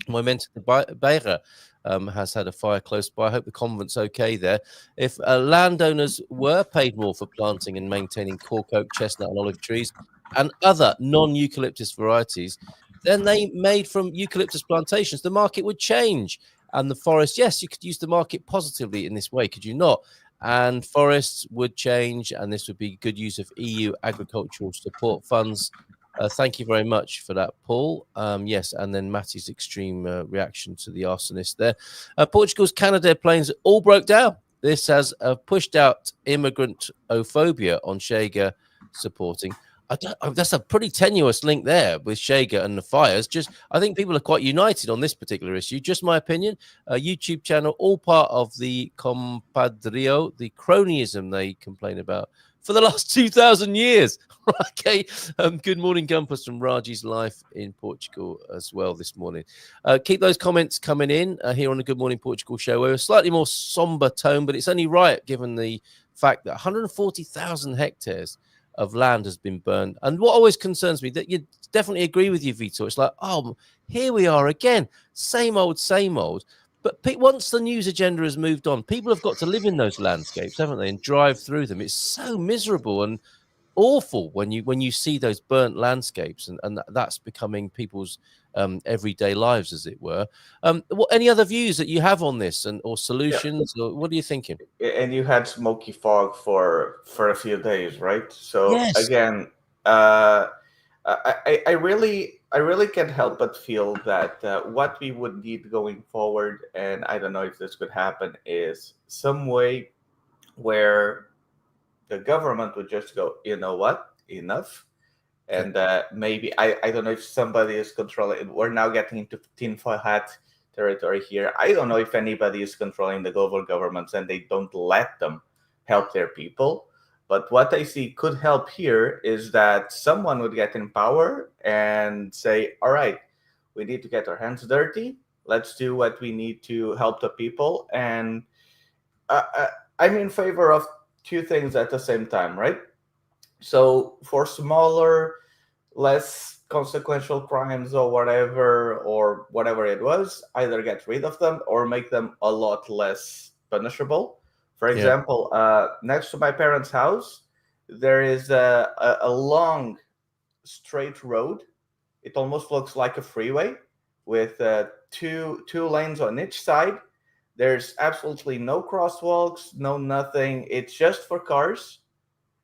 Beira has had a fire close by. I hope the convent's okay there. If landowners were paid more for planting and maintaining cork oak, chestnut, and olive trees and other non-eucalyptus varieties, then they made from eucalyptus plantations, the market would change. And the forest, yes, you could use the market positively in this way, could you not? And forests would change, and this would be good use of EU agricultural support funds. Thank you very much for that, Paul. Yes, and then Matty's extreme reaction to the arsonist there. Portugal's Canadair planes all broke down. This has pushed out immigrant-ophobia on Chega supporting. That's a pretty tenuous link there with Chega and the fires. I think people are quite united on this particular issue. Just my opinion. YouTube channel, all part of the compadrio, the cronyism they complain about for the last 2,000 years. Okay. Good morning, Gumpus, from Raji's Life in Portugal as well this morning. Keep those comments coming in here on the Good Morning Portugal show. We're a slightly more somber tone, but it's only right given the fact that 140,000 hectares of land has been burned. And what always concerns me, that you definitely agree with you, Vitor. It's like, oh, here we are again. Same old, same old. But once the news agenda has moved on, people have got to live in those landscapes, haven't they, and drive through them. It's so miserable and awful when you see those burnt landscapes, and that's becoming people's everyday lives, as it were. Any other views that you have on this, or solutions, or what are you thinking? And you had smoky fog for a few days, right? So yes. Again, I really can't help but feel that what we would need going forward, and I don't know if this could happen, is some way where the government would just go, you know what, enough. And maybe, I don't know if somebody is controlling. We're now getting into tinfoil hat territory here. I don't know if anybody is controlling the global governments and they don't let them help their people. But what I see could help here is that someone would get in power and say, all right, we need to get our hands dirty. Let's do what we need to help the people. And I'm in favor of two things at the same time, right? So for smaller, less consequential crimes or whatever it was, either get rid of them or make them a lot less punishable. For example, next to my parents' house, there is a long straight road. It almost looks like a freeway with two lanes on each side. There's absolutely no crosswalks, no nothing. It's just for cars.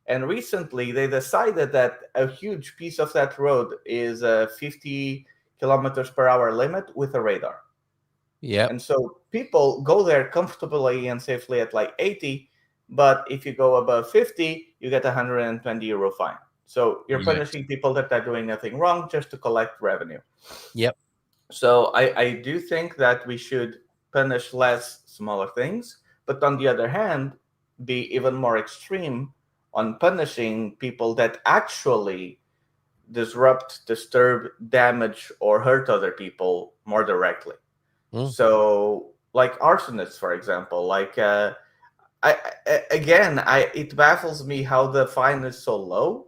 And recently, they decided that a huge piece of that road is a 50 kilometers per hour limit with a radar. Yeah. And so people go there comfortably and safely at like 80, but if you go above 50, you get a €120 fine. So you're punishing people that are doing nothing wrong just to collect revenue. Yep. So I do think that we should punish less smaller things, but on the other hand, be even more extreme on punishing people that actually disrupt, disturb, damage, or hurt other people more directly. So, like arsonists, for example, like it baffles me how the fine is so low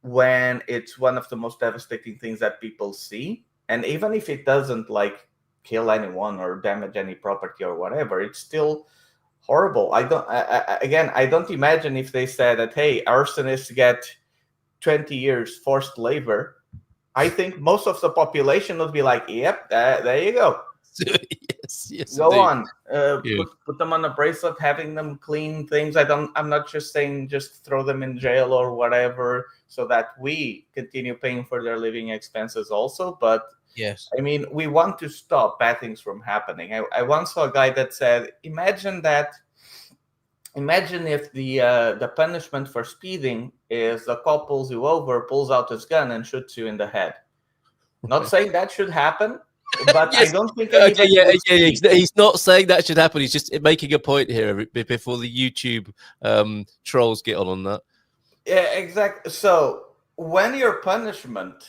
when it's one of the most devastating things that people see. And even if it doesn't like kill anyone or damage any property or whatever, it's still horrible. I don't imagine if they said that, hey, arsonists get 20 years forced labor. I think most of the population would be like, yep, there you go. yes. Go on. Put them on a bracelet, having them clean things. I'm not just saying just throw them in jail or whatever, so that we continue paying for their living expenses also. But yes, I mean, we want to stop bad things from happening. I once saw a guy that said, imagine if the punishment for speeding is the cop pulls you over, pulls out his gun, and shoots you in the head. Not saying that should happen, but yes. I don't think he's not saying that should happen. He's just making a point here before the YouTube trolls get on that. Yeah, exactly. So when your punishment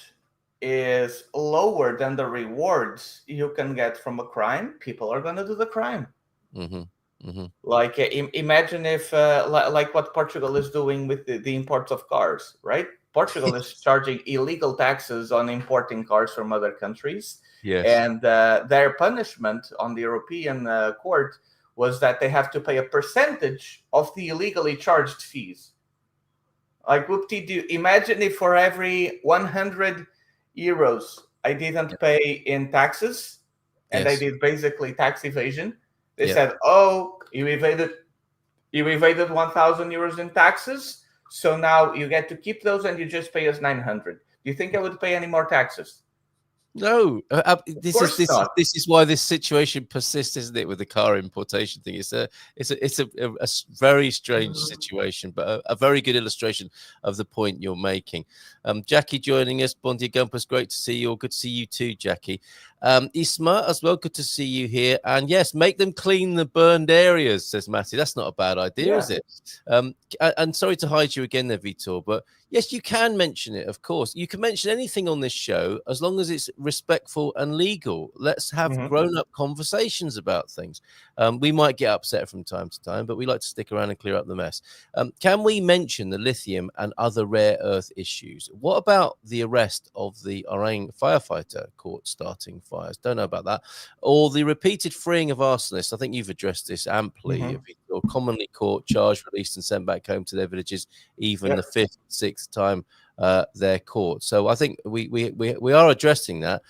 is lower than the rewards you can get from a crime, people are going to do the crime. Mm-hmm. Mm-hmm. Like imagine if like what Portugal is doing with the imports of cars, right? Portugal is charging illegal taxes on importing cars from other countries. Yes. And their punishment on the European court was that they have to pay a percentage of the illegally charged fees. Like, whoop-de-doo. Imagine if for every 100 euros I didn't pay in taxes, and I Yes. did basically tax evasion. They Yeah. said, "Oh, you evaded 1,000 euros in taxes, so now you get to keep those, and you just pay us 900." Do you think I would pay any more taxes? No, this course is not. why this situation persists, isn't it? With the car importation thing, it's a very strange situation, but a very good illustration of the point you're making. Jackie joining us, Bondi Gumpus, great to see you. Good to see you too, Jackie. Isma as well, good to see you here. And yes, make them clean the burned areas, says Matty. That's not a bad idea, is it? And sorry to hide you again there, Vitor, but yes, you can mention it, of course. You can mention anything on this show as long as it's respectful and legal. Let's have grown-up conversations about things. We might get upset from time to time, but we like to stick around and clear up the mess. Can we mention the lithium and other rare earth issues? What about the arrest of the Orang firefighter caught starting fires? Don't know about that. Or the repeated freeing of arsonists. I think you've addressed this amply. Or commonly caught, charged, released, and sent back home to their villages, even the fifth, sixth time they're caught. So I think we are addressing that.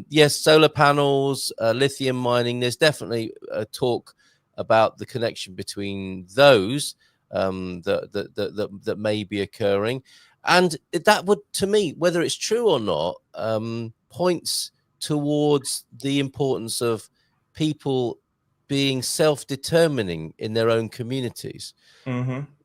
Yes, solar panels, lithium mining. There's definitely a talk about the connection between those that may be occurring, and that would, to me, whether it's true or not, points towards the importance of people being self-determining in their own communities.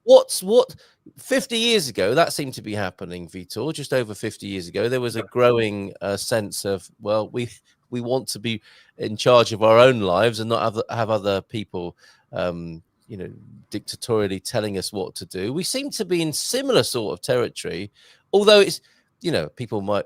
What 50 years ago that seemed to be happening, Vitor. Just over 50 years ago, there was a growing sense of, well, we want to be in charge of our own lives and not have other people dictatorially telling us what to do. We seem to be in similar sort of territory, although it's, people might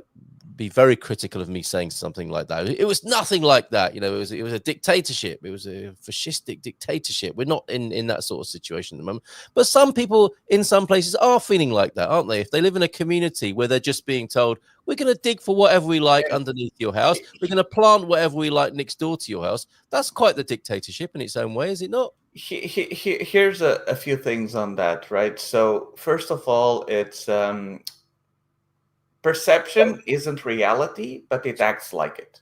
be very critical of me saying something like that. It was nothing like that. It was a dictatorship. It was a fascistic dictatorship. We're not in that sort of situation at the moment. But some people in some places are feeling like that, aren't they? If they live in a community where they're just being told, we're going to dig for whatever we like underneath your house, we're going to plant whatever we like next door to your house. That's quite the dictatorship in its own way, is it not? Here's a few things on that, right? So first of all, it's perception isn't reality, but it acts like it.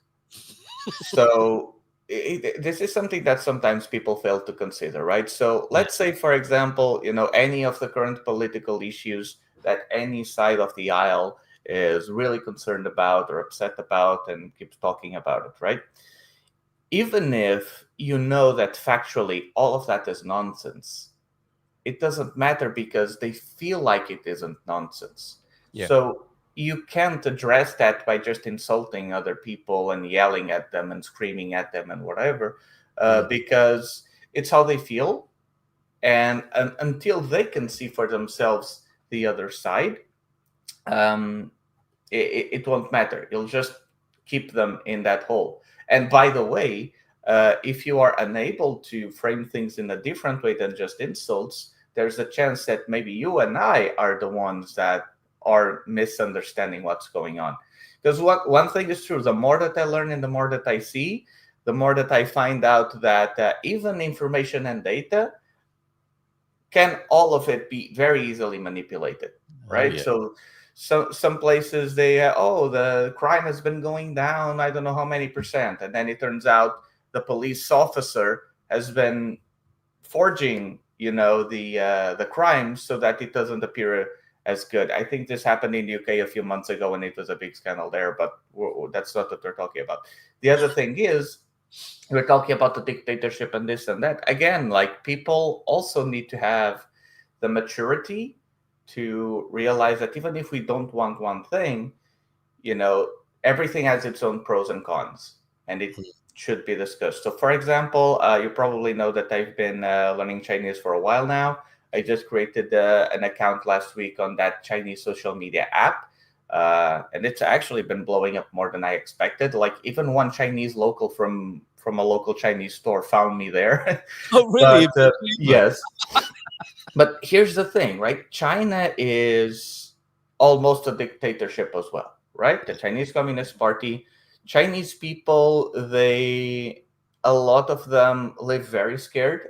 So this is something that sometimes people fail to consider, right? So let's say, for example, any of the current political issues that any side of the aisle is really concerned about or upset about and keeps talking about it, right? Even if you know that factually all of that is nonsense, it doesn't matter because they feel like it isn't nonsense. So you can't address that by just insulting other people and yelling at them and screaming at them and whatever, because it's how they feel. And until they can see for themselves the other side, it won't matter. You'll just keep them in that hole. And by the way, if you are unable to frame things in a different way than just insults, there's a chance that maybe you and I are the ones that are misunderstanding what's going on. Because one thing is true, the more that I learn and the more that I see, the more that I find out that even information and data, can all of it be very easily manipulated, right? So some places the crime has been going down, I don't know how many %, and then it turns out the police officer has been forging the crime so that it doesn't appear as good. I think this happened in the UK a few months ago and it was a big scandal there, but that's not what we're talking about. The other thing is, we're talking about the dictatorship and this and that. Again, like, people also need to have the maturity to realize that even if we don't want one thing, everything has its own pros and cons, and it should be discussed. So, for example, you probably know that I've been learning Chinese for a while now. I just created an account last week on that Chinese social media app. And it's actually been blowing up more than I expected. Like even one Chinese local from a local Chinese store found me there. Oh, really? But yes. But here's the thing, right? China is almost a dictatorship as well, right? The Chinese Communist Party, Chinese people, a lot of them live very scared.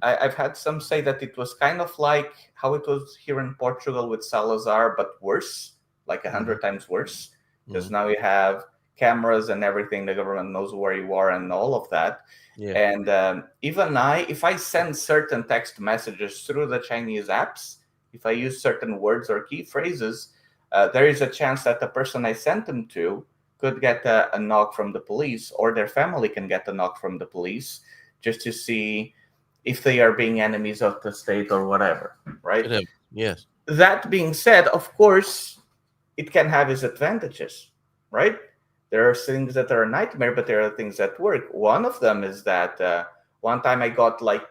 I've had some say that it was kind of like how it was here in Portugal with Salazar, but worse, like 100 times worse, because now you have cameras and everything. The government knows where you are and all of that. Yeah. And even if I send certain text messages through the Chinese apps, if I use certain words or key phrases, there is a chance that the person I sent them to could get a knock from the police, or their family can get a knock from the police, just to see if they are being enemies of the state or whatever, right? Yes. That being said, of course, it can have its advantages, right? There are things that are a nightmare, but there are things that work. One of them is that one time I got like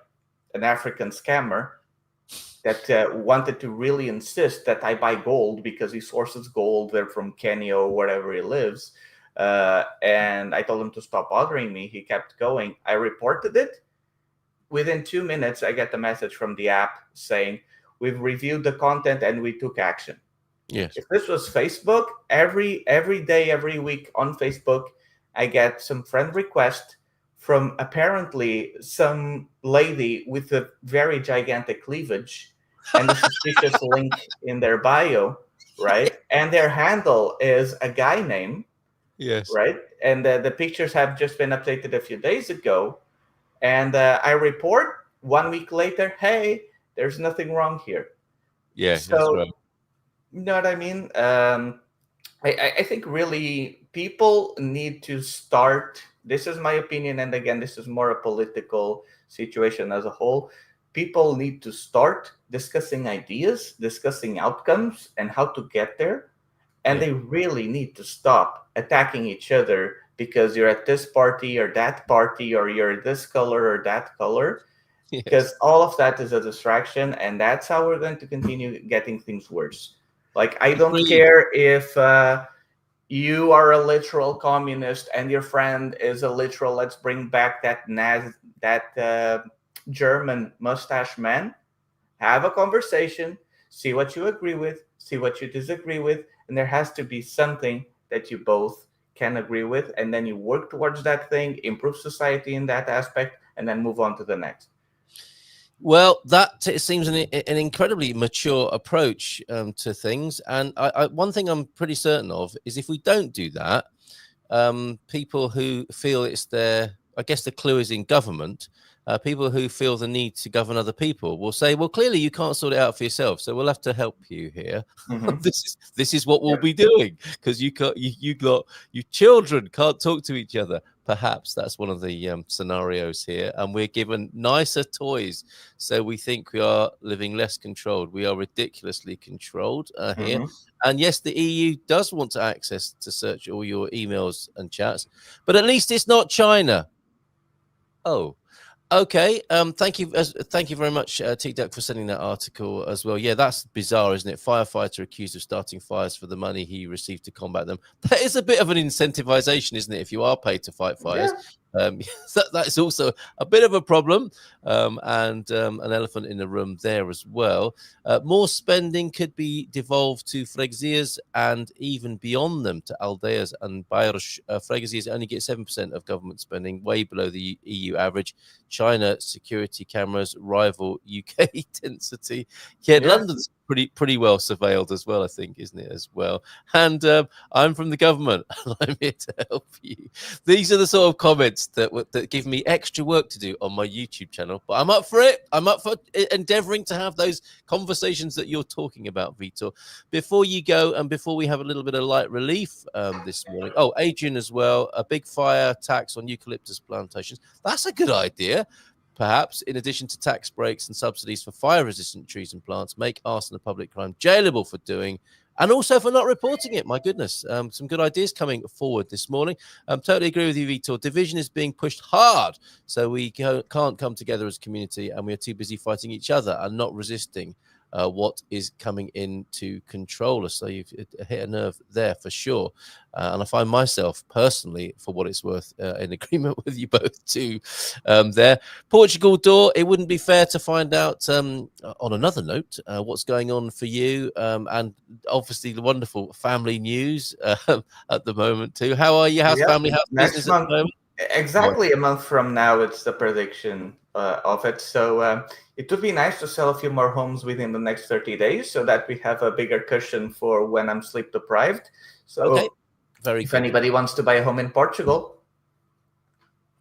an African scammer that wanted to really insist that I buy gold because he sources gold. They're from Kenya or wherever he lives. And I told him to stop bothering me. He kept going. I reported it. Within 2 minutes, I get a message from the app saying, we've reviewed the content and we took action. Yes. If this was Facebook, every day, every week on Facebook, I get some friend request from apparently some lady with a very gigantic cleavage and a suspicious link in their bio, right? And their handle is a guy name, Yes. right? And the pictures have just been updated a few days ago. And I report 1 week later, hey, there's nothing wrong here. Yeah, so, that's right. You know what I mean? I think really people need to start. This is my opinion. And again, this is more a political situation as a whole. People need to start discussing ideas, discussing outcomes and how to get there. And they really need to stop attacking each other because you're at this party or that party, or you're this color or that color, because all of that is a distraction, and that's how we're going to continue getting things worse. Like, I don't care if you are a literal communist and your friend is a literal, let's bring back that German mustache man. Have a conversation, see what you agree with, see what you disagree with, and there has to be something that you both can agree with, and then you work towards that thing, improve society in that aspect, and then move on to the next. Well, that seems an incredibly mature approach to things. And one thing I'm pretty certain of is if we don't do that, people who feel it's their, I guess the clue is in government, people who feel the need to govern other people will say, well, clearly you can't sort it out for yourself, so we'll have to help you here. This is what we'll be doing, because you children can't talk to each other. Perhaps that's one of the scenarios here, and we're given nicer toys, so we think we are living less controlled. We are ridiculously controlled here. And yes, the EU does want to access to search all your emails and chats, but at least it's not China. Oh, okay. Thank you very much, T-Duck, for sending that article as well. Yeah, that's bizarre, isn't it? Firefighter accused of starting fires for the money he received to combat them. That is a bit of an incentivization, isn't it? If you are paid to fight fires. That's also a bit of a problem, and an elephant in the room there as well. More spending could be devolved to freguesias and even beyond them to aldeias and bairros. Freguesias only get 7% of government spending, way below the EU average. China security cameras rival UK density. London's pretty well surveilled as well, I think, isn't it, as well? And I'm from the government and I'm here to help you. These are the sort of comments that give me extra work to do on my YouTube channel, but I'm up for it. I'm up for endeavoring to have those conversations that you're talking about, Vitor. Before you go, and before we have a little bit of light relief this morning. Oh, Adrian as well. A big fire tax on eucalyptus plantations. That's a good idea. Perhaps, in addition to tax breaks and subsidies for fire-resistant trees and plants, make arson a public crime, jailable for doing, And also for not reporting it. My goodness, some good ideas coming forward this morning. Totally agree with you, Vitor. Division is being pushed hard, so we can't come together as a community, and we are too busy fighting each other and not resisting what is coming in to control us. So you've hit a nerve there for sure. And I find myself personally, for what it's worth, in agreement with you both too there. Portugal door, it wouldn't be fair to find out on another note what's going on for you, and obviously the wonderful family news at the moment too. How are you? How's family? How's business month, at the moment? exactly a month from now, it's the prediction of it. So it would be nice to sell a few more homes within the next 30 days so that we have a bigger cushion for when I'm sleep deprived. So Okay, very if good. anybody wants to buy a home in Portugal,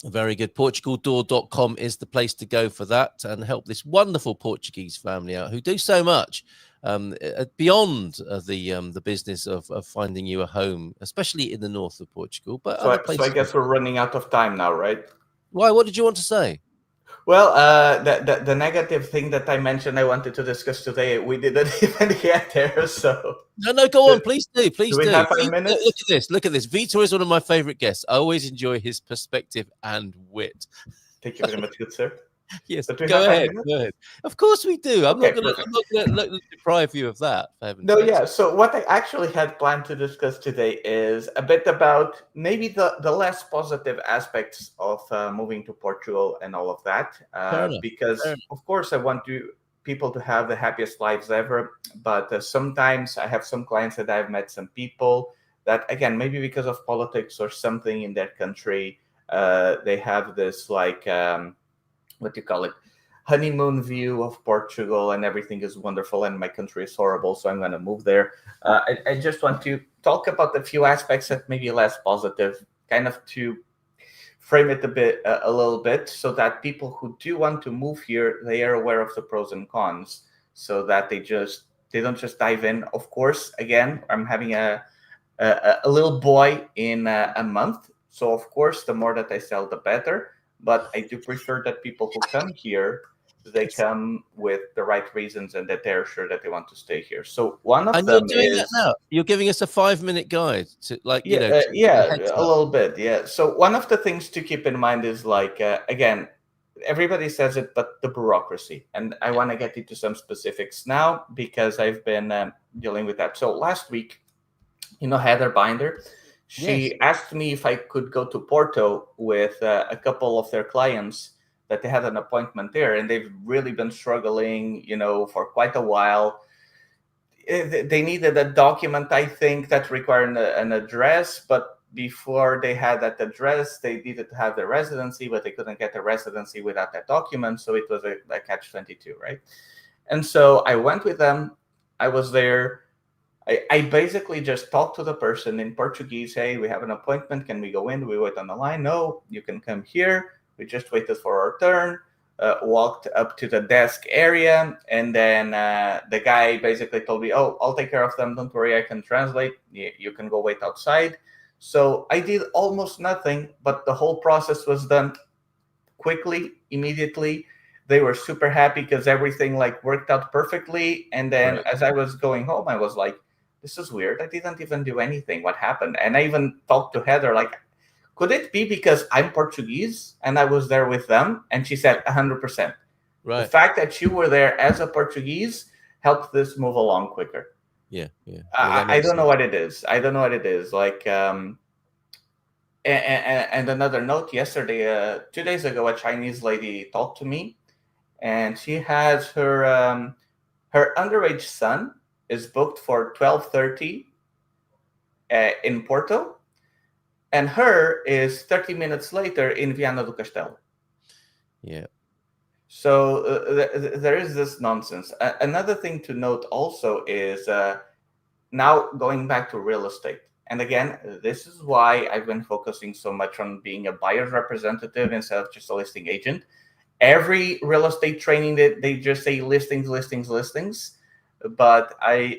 Very good. PortugalDoor.com is the place to go for that and help this wonderful Portuguese family out who do so much beyond the business of finding you a home, especially in the north of Portugal. But so other I places. guess we're running out of time now, right? Why? What did you want to say? Well, the negative thing that I mentioned I wanted to discuss today, we didn't even get there. So No, go on. Please do. Please do. We do. have 5 minutes? Look at this. Look at this. Vitor is one of my favorite guests. I always enjoy his perspective and wit. Thank you very much, good sir. Yes, But we go have 5 ahead. minutes? Go ahead. Of course we do. I'm Okay, not going to deprive you of that. For heaven's No, sakes. yeah. So what I actually had planned to discuss today is a bit about maybe the less positive aspects of moving to Portugal and all of that. Because of course I want people to have the happiest lives ever, but sometimes I have some clients that I've met some people that, again, maybe because of politics or something in their country, they have this like what do you call it? Honeymoon view of Portugal and everything is wonderful and my country is horrible, so I'm going to move there. I just want to talk about a few aspects that may be less positive, kind of to frame it a little bit, so that people who do want to move here, they are aware of the pros and cons, so that they don't just dive in. Of course, again, I'm having a little boy in a month, so of course, the more that I sell, the better. But I do prefer that people who come here, they come with the right reasons and that they're sure that they want to stay here. So one of them you're doing is that now. You're giving us a 5-minute guide to, like, a little bit, yeah. So one of the things to keep in mind is like again, everybody says it, but the bureaucracy, and I want to get into some specifics now because I've been dealing with that. So last week, Heather Binder. She asked me if I could go to Porto with a couple of their clients that they had an appointment there, and they've really been struggling, for quite a while. They needed a document, I think, that required an address, but before they had that address, they needed to have the residency, but they couldn't get the residency without that document, so it was a catch-22, right? And so I went with them. I was there. I basically just talked to the person in Portuguese. Hey, we have an appointment. Can we go in? We wait on the line. No, you can come here. We just waited for our turn, walked up to the desk area. And then the guy basically told me, oh, I'll take care of them. Don't worry, I can translate. You can go wait outside. So I did almost nothing, but the whole process was done quickly, immediately. They were super happy because everything worked out perfectly. And then as I was going home, I was like, this is weird. I didn't even do anything. What happened? And I even talked to Heather, could it be because I'm Portuguese and I was there with them? And she said 100%. Right. The fact that you were there as a Portuguese helped this move along quicker. Yeah. I don't know what it is. And another note, yesterday, 2 days ago, a Chinese lady talked to me, and she has her underage son is booked for 12:30 in Porto, and her is 30 minutes later in Viana do Castelo. Yeah. So there is this nonsense. Another thing to note also is now going back to real estate. And again, this is why I've been focusing so much on being a buyer's representative instead of just a listing agent. Every real estate training that they just say listings. But I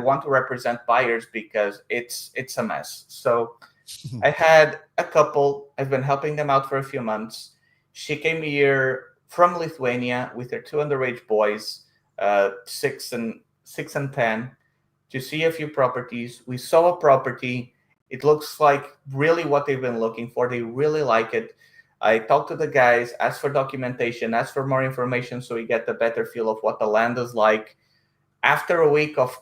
want to represent buyers because it's a mess. So I had a couple. I've been helping them out for a few months. She came here from Lithuania with her two underage boys, 6 and 10. to see a few properties. We saw a property. It looks like really what they've been looking for. They really like it. I talked to the guys, asked for documentation, asked for more information so we get a better feel of what the land is like. After a week of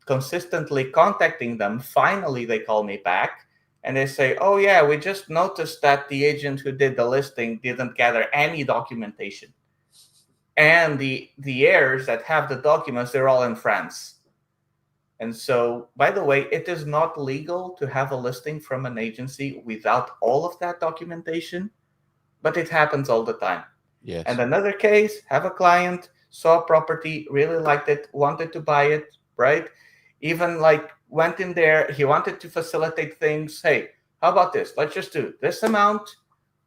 consistently contacting them, finally they call me back and they say, oh yeah, we just noticed that the agent who did the listing didn't gather any documentation. And the heirs that have the documents, they're all in France. And so, by the way, it is not legal to have a listing from an agency without all of that documentation, but it happens all the time. Yes. And another case, have a client, saw a property, really liked it, wanted to buy it, right? Even like went in there, he wanted to facilitate things. Hey, how about this? Let's just do this amount.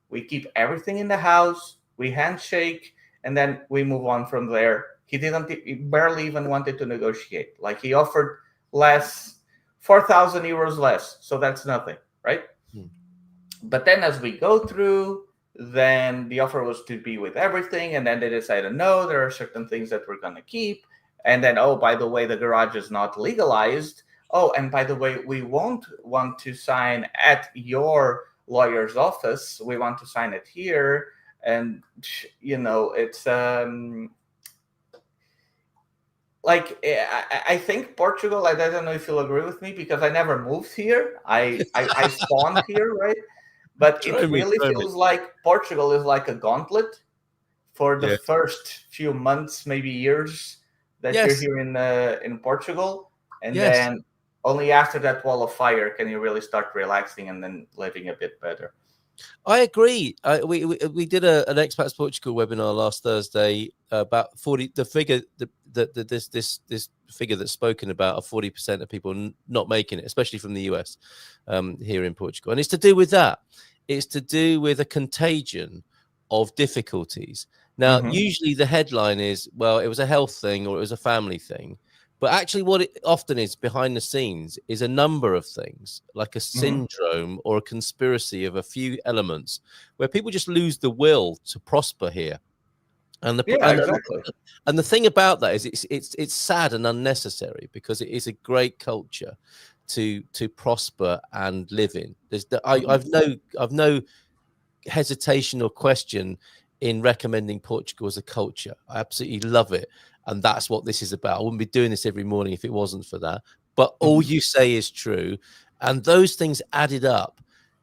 We keep everything in the house, we handshake, and then we move on from there. He barely even wanted to negotiate. Like he offered less, 4,000 euros less. So that's nothing, right? But then as we go through, then the offer was to be with everything. And then they decided, no, there are certain things that we're going to keep. And then, oh, by the way, the garage is not legalized. Oh, and by the way, we won't want to sign at your lawyer's office. We want to sign it here. And, you know, it's... like I think Portugal, I don't know if you'll agree with me because I never moved here. I spawned here, right? But it really feels like Portugal is like a gauntlet for the first few months, maybe years that you're here in Portugal. And then only after that wall of fire can you really start relaxing and then living a bit better. I agree. We did an Expats Portugal webinar last Thursday about 40. The figure this figure that's spoken about of 40% of people not making it, especially from the US here in Portugal, and it's to do with that. It's to do with a contagion of difficulties. Now, usually the headline is, well, it was a health thing or it was a family thing. But actually what it often is behind the scenes is a number of things, like a syndrome or a conspiracy of a few elements where people just lose the will to prosper here. And the thing about that is it's sad and unnecessary because it is a great culture to prosper and live in. I've no hesitation or question in recommending Portugal as a culture. I absolutely love it. And that's what this is about. I wouldn't be doing this every morning if it wasn't for that. But all you say is true. And those things added up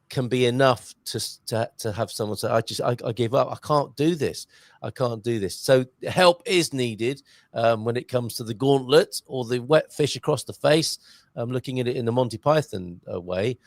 can be enough to have someone say, I give up. I can't do this. I can't do this. So help is needed when it comes to the gauntlet or the wet fish across the face. Looking at it in the Monty Python way,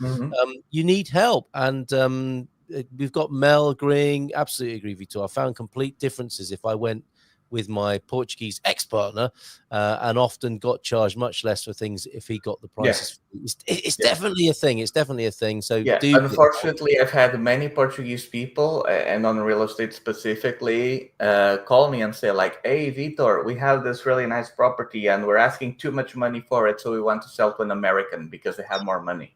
you need help. And we've got Mel agreeing. Absolutely agree, Vitor. I found complete differences if I went with my Portuguese ex-partner and often got charged much less for things if he got the prices. It's definitely a thing. It's definitely a thing. So unfortunately, I've had many Portuguese people and on real estate specifically call me and say like, hey, Vitor, we have this really nice property and we're asking too much money for it. So we want to sell to an American because they have more money.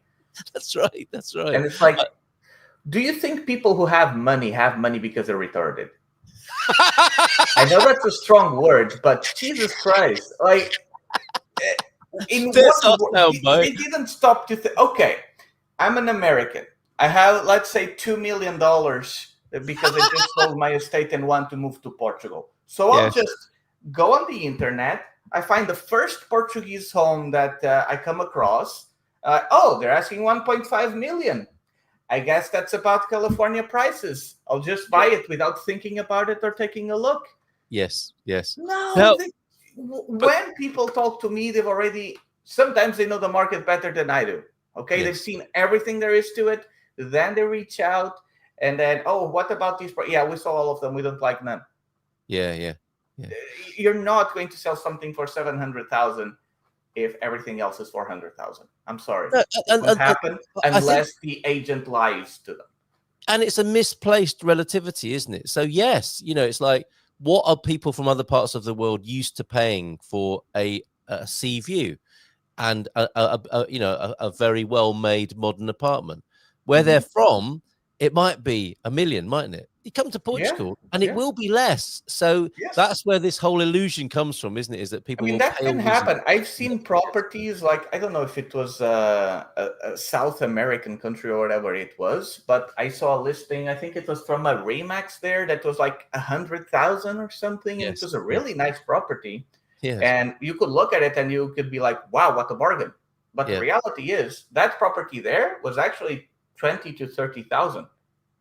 That's right. That's right. And it's like, do you think people who have money because they're retarded? I know that's a strong word, but Jesus Christ, like, in they didn't stop to think, okay, I'm an American. I have, let's say, $2 million because I just sold my estate and want to move to Portugal. So I'll just go on the internet. I find the first Portuguese home that I come across. They're asking 1.5 million. I guess that's about California prices. I'll just buy it without thinking about it or taking a look. Yes. No. When people talk to me, sometimes they know the market better than I do. Okay, they've seen everything there is to it. Then they reach out and then, what about these? Yeah, we saw all of them. We don't like none. Yeah. You're not going to sell something for 700,000 if everything else is 400,000. I'm sorry. It won't happen unless the agent lies to them. And it's a misplaced relativity, isn't it? So yes, it's like, what are people from other parts of the world used to paying for a sea view and a very well-made modern apartment? Where they're from, it might be $1 million, mightn't it? You come to Portugal, and it yeah. will be less. So Yes. that's where this whole illusion comes from, isn't it? Is that I people mean, will that pay can all these- happen. I've seen properties like, I don't know if it was a South American country or whatever it was, but I saw a listing. I think it was from a Remax there that was like 100,000 or something, and it Yes. was a really nice property. Yes. And you could look at it and you could be like, "Wow, what a bargain!" But Yeah. the reality is that property there was actually 20 to 30,000.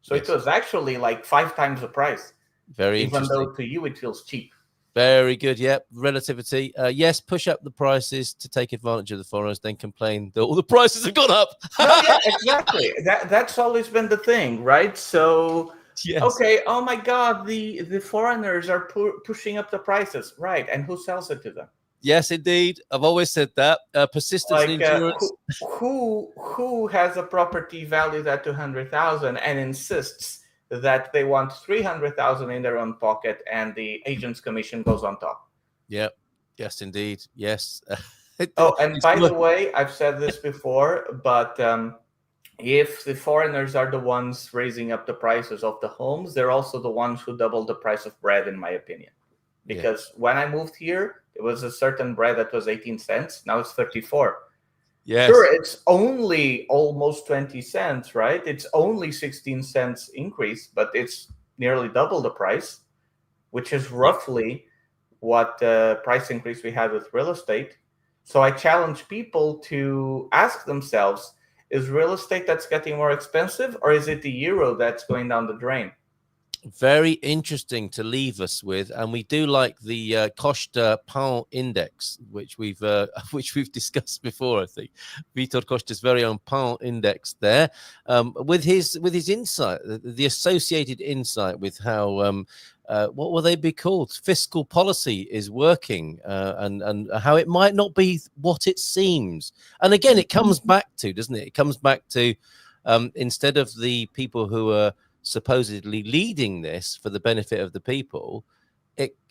So Yes. it was actually like 5 times the price, Very even interesting. though to you it feels cheap. Very good. Yep. Relativity. Yes. Push up the prices to take advantage of the foreigners, then complain that all the prices have gone up. No, yeah, exactly. That's always been the thing, right? So, Yes. okay, oh my God, the foreigners are pushing up the prices, right? And who sells it to them? Yes, indeed. I've always said that. Persistence and endurance. Who has a property valued at 200,000 and insists that they want 300,000 in their own pocket, and the agent's commission goes on top? Yep. Yes, indeed. Yes. Oh, and by the way, I've said this before, but if the foreigners are the ones raising up the prices of the homes, they're also the ones who double the price of bread, in my opinion. Because when I moved here, it was a certain bread that was 18 cents. Now it's 34. Yes. Sure, it's only almost 20 cents, right? It's only 16 cents increase, but it's nearly double the price, which is roughly what the price increase we had with real estate. So I challenge people to ask themselves, is real estate that's getting more expensive, or is it the euro that's going down the drain? Very interesting to leave us with, and we do like the Costa Pound Index, which we've discussed before. I think Vitor Costa's very own Pound Index there, with his insight, the associated insight with how what will they be called? Fiscal policy is working, and how it might not be what it seems. And again, it comes back to, doesn't it? It comes back to instead of the people who are supposedly leading this for the benefit of the people,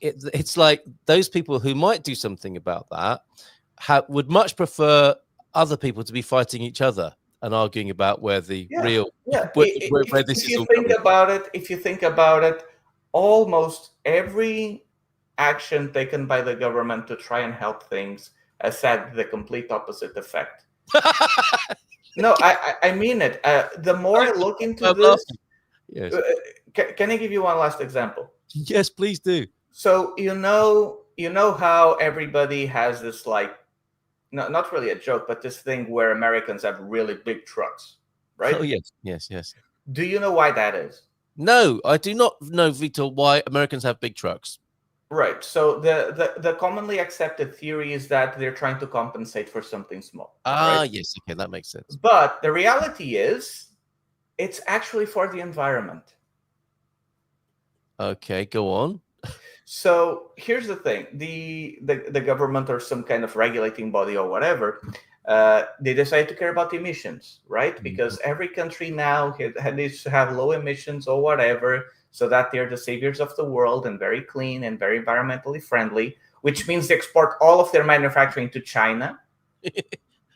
it's like those people who might do something about that would much prefer other people to be fighting each other and arguing about where the real where this is all coming. If you think about it, almost every action taken by the government to try and help things has had the complete opposite effect. No, I mean it. The more I look into this. Yes. Can I give you one last example? Yes, please do. So you know how everybody has this, like, not really a joke, but this thing where Americans have really big trucks, right? Oh yes. Do you know why that is? No, I do not know, Vitor, why Americans have big trucks. Right. So the commonly accepted theory is that they're trying to compensate for something small. Right? Yes, okay, that makes sense. But the reality is, it's actually for the environment. Okay, go on. So here's the thing: the government or some kind of regulating body or whatever, they decide to care about emissions, right? Because every country now needs to have low emissions or whatever, so that they're the saviors of the world and very clean and very environmentally friendly. Which means they export all of their manufacturing to China.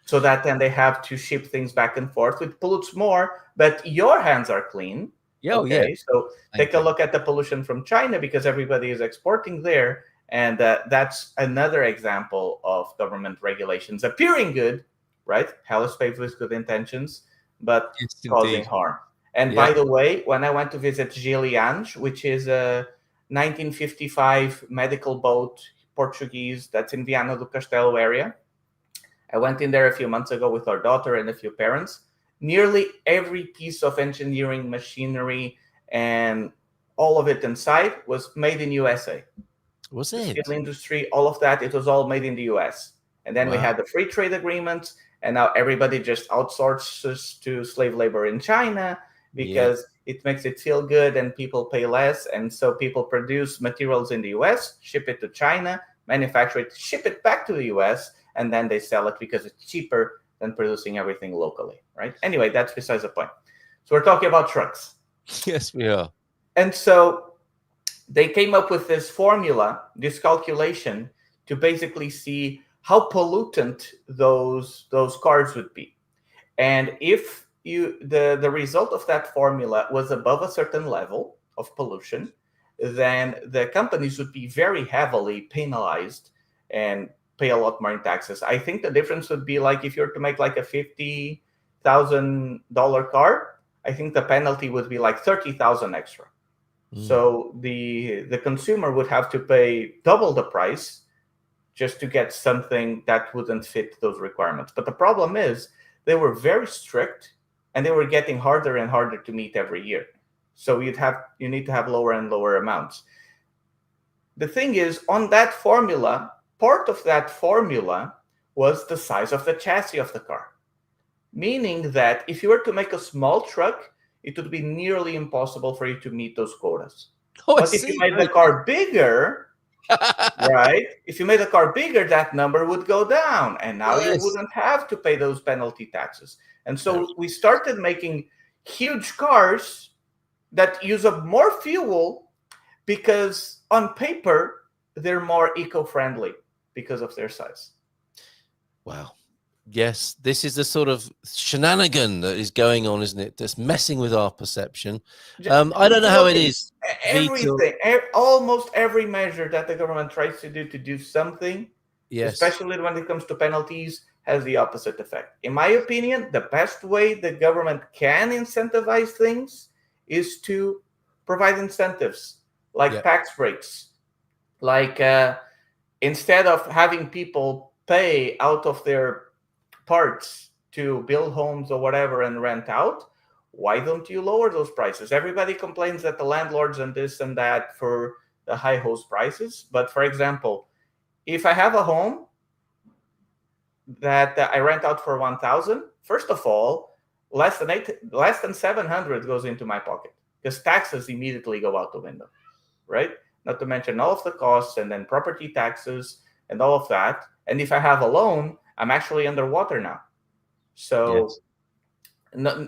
So that then they have to ship things back and forth, which pollutes more, but your hands are clean. Yeah, okay, so take a look at the pollution from China, because everybody is exporting there. And that's another example of government regulations appearing good, right? Hell is paved with good intentions, but causing harm. And by the way, when I went to visit Giliange, which is a 1955 medical boat, Portuguese, that's in Viana do Castelo area, I went in there a few months ago with our daughter and a few parents. Nearly every piece of engineering machinery and all of it inside was made in USA. Was it? The steel industry, all of that, it was all made in the US. And then we had the free trade agreements, and now everybody just outsources to slave labor in China because it makes it feel good and people pay less. And so people produce materials in the US, ship it to China, manufacture it, ship it back to the US, and then they sell it because it's cheaper than producing everything locally, right? Anyway, that's besides the point. So we're talking about trucks. Yes, we are. And so they came up with this formula, this calculation, to basically see how pollutant those cars would be. And if the result of that formula was above a certain level, of pollution, then the companies would be very heavily penalized and pay a lot more in taxes. I think the difference would be like if you're to make like a $50,000 car, I think the penalty would be like 30,000 extra. So the consumer would have to pay double the price just to get something that wouldn't fit those requirements. But the problem is they were very strict and they were getting harder and harder to meet every year. So you need to have lower and lower amounts. The thing is, on that formula, part of that formula was the size of the chassis of the car. Meaning that if you were to make a small truck, it would be nearly impossible for you to meet those quotas. But if you made the car bigger, right? If you made the car bigger, that number would go down, and now you wouldn't have to pay those penalty taxes. And so we started making huge cars that use up more fuel because on paper they're more eco-friendly because of their size. Wow. Yes, this is the sort of shenanigan that is going on, isn't it? That's messing with our perception. I don't know how it is. Everything, almost every measure that the government tries to do something, especially when it comes to penalties, has the opposite effect. In my opinion, the best way the government can incentivize things is to provide incentives like tax breaks. Like instead of having people pay out of their parts to build homes or whatever and rent out, why don't you lower those prices? Everybody complains that the landlords and this and that for the high house prices. But for example, if I have a home that I rent out for 1,000, first of all, less than 700 goes into my pocket because taxes immediately go out the window, right? Not to mention all of the costs and then property taxes and all of that. And if I have a loan, I'm actually underwater now. So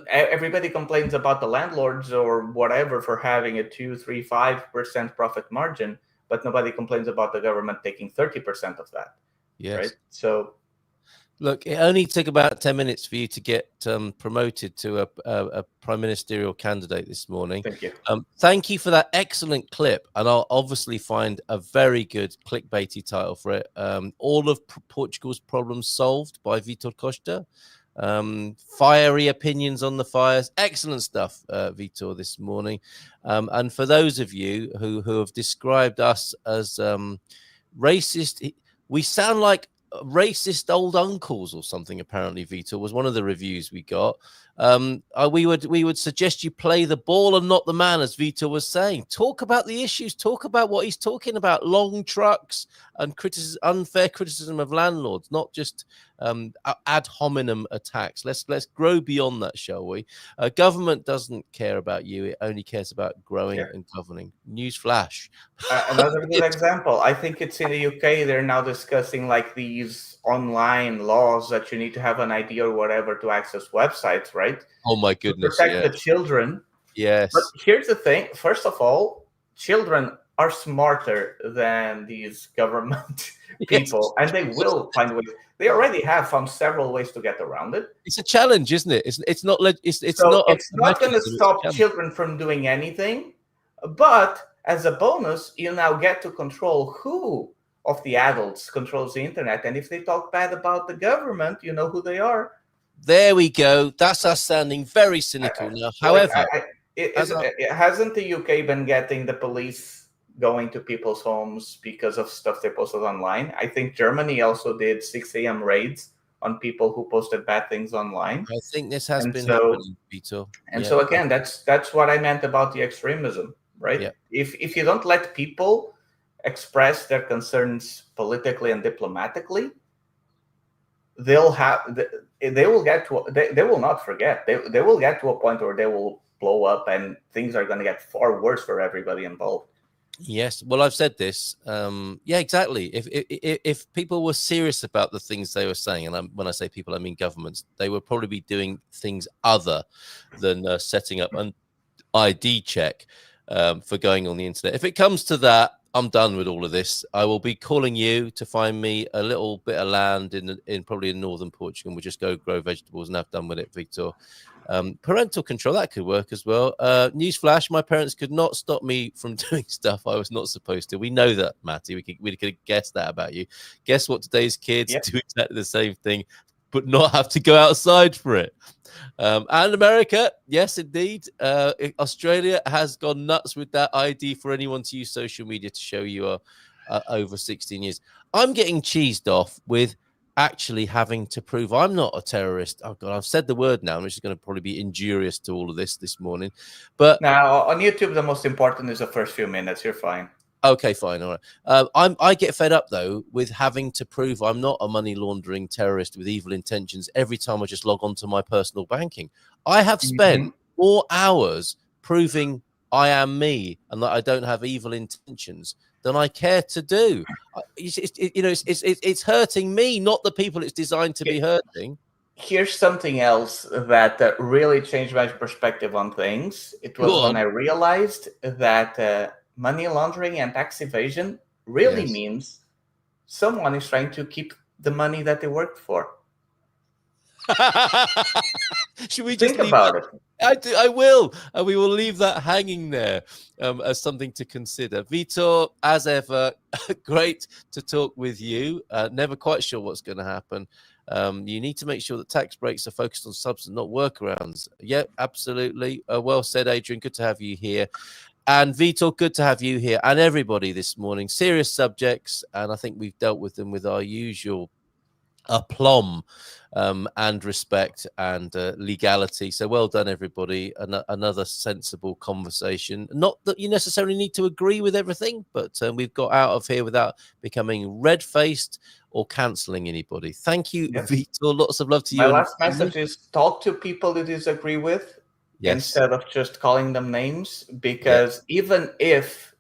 everybody complains about the landlords or whatever for having a 2, 3, 5% profit margin, but nobody complains about the government taking 30% of that. Right? So look, it only took about 10 minutes for you to get promoted to a prime ministerial candidate this morning. Thank you. Thank you for that excellent clip. And I'll obviously find a very good clickbaity title for it. All of Portugal's problems solved by Vitor Costa. Fiery opinions on the fires. Excellent stuff, Vitor, this morning. And for those of you who have described us as racist, we sound like racist old uncles or something. Apparently, Vitor, was one of the reviews we got. We would suggest you play the ball and not the man, as Vitor was saying. Talk about the issues. Talk about what he's talking about: long trucks and unfair criticism of landlords, not just ad hominem attacks. Let's grow beyond that, shall we? Government doesn't care about you; it only cares about growing and governing. Newsflash. Another good example. I think it's in the UK. They're now discussing like these online laws that you need to have an ID or whatever to access websites, right? Oh my goodness! To protect the children. Yes. But here's the thing. First of all, children are smarter than these government people, and they will find ways. They already have found several ways to get around it. It's a challenge, isn't it? It's not going to stop children from doing anything, but as a bonus, you now get to control who of the adults controls the internet, and if they talk bad about the government, you know who they are. There we go. That's us sounding very cynical now. However, hasn't the UK been getting the police going to people's homes because of stuff they posted online? I think Germany also did 6 a.m. raids on people who posted bad things online. I think this has been happening, Vitor. And so again, that's what I meant about the extremism, right? Yeah. If you don't let people express their concerns politically and diplomatically, they will not forget. They will get to a point where they will blow up, and things are going to get far worse for everybody involved. Yes, well, I've said this. Yeah, exactly. If people were serious about the things they were saying, and when I say people, I mean governments, they would probably be doing things other than setting up an ID check for going on the internet. If it comes to that, I'm done with all of this. I will be calling you to find me a little bit of land in probably in northern Portugal, and we'll just go grow vegetables and have done with it, Vitor. Parental control, that could work as well. Newsflash, my parents could not stop me from doing stuff I was not supposed to. We know that, Matty. We could guess that about you. Guess what? Today's kids do exactly the same thing, but not have to go outside for it. And America, yes, indeed. Australia has gone nuts with that ID for anyone to use social media to show you are over 16 years. I'm getting cheesed off with actually having to prove I'm not a terrorist. Oh God, I've said the word now, which is going to probably be injurious to all of this morning. But now on YouTube, the most important is the first few minutes. You're fine. Okay, fine, all right. I get fed up though with having to prove I'm not a money laundering terrorist with evil intentions every time I just log on to my personal banking. I have spent more hours proving I am me and that I don't have evil intentions than I care to do. It's hurting me, not the people it's designed to be hurting. Here's something else that really changed my perspective on things. It was when I realized that money laundering and tax evasion really means someone is trying to keep the money that they worked for. Should we just think about it? I will, and we will leave that hanging there as something to consider. Vitor, as ever, great to talk with you. Never quite sure what's going to happen. You need to make sure that tax breaks are focused on substance, not workarounds. Yeah, absolutely. Well said, Adrian. Good to have you here. And Vitor, good to have you here, and everybody this morning. Serious subjects, and I think we've dealt with them with our usual aplomb and respect and legality. So well done, everybody. Another sensible conversation. Not that you necessarily need to agree with everything, but we've got out of here without becoming red-faced or cancelling anybody. Thank you, Vitor. Lots of love to you. My last message is talk to people you disagree with instead of just calling them names, because even if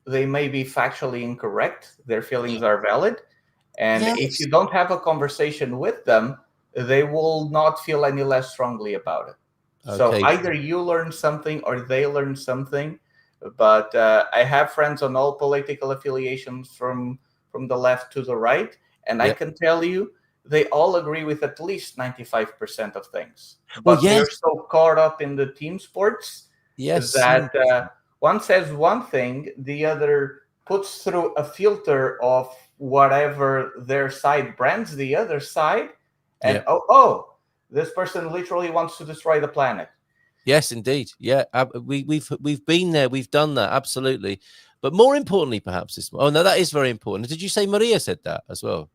they may be factually incorrect, their feelings are valid. And if you don't have a conversation with them, they will not feel any less strongly about it. So either you learn something or they learn something. But I have friends on all political affiliations from the left to the right. And I can tell you, they all agree with at least 95% of things. But they're so caught up in the team sports that one says one thing, the other puts through a filter of whatever their side brands the other side, and this person literally wants to destroy the planet. Yes, indeed. Yeah, we've been there, we've done that, absolutely. But more importantly, perhaps this. Oh no, that is very important. Did you say Maria said that as well?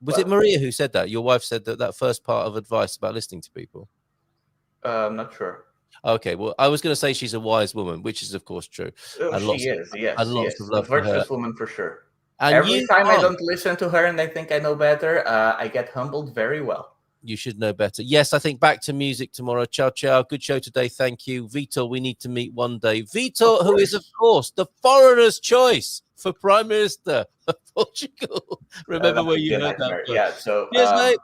Was it Maria who said that? Your wife said that first part of advice about listening to people. I'm not sure. Okay, well, I was going to say she's a wise woman, which is of course true. She is, yes, of love, a virtuous woman for sure. And every time I don't listen to her and I think I know better, I get humbled very well. You should know better. Yes, I think back to music tomorrow. Ciao, ciao. Good show today. Thank you. Vitor, we need to meet one day. Vitor, who is, of course, the foreigner's choice for Prime Minister of Portugal. Remember where you heard that? Yeah, so... Cheers, mate.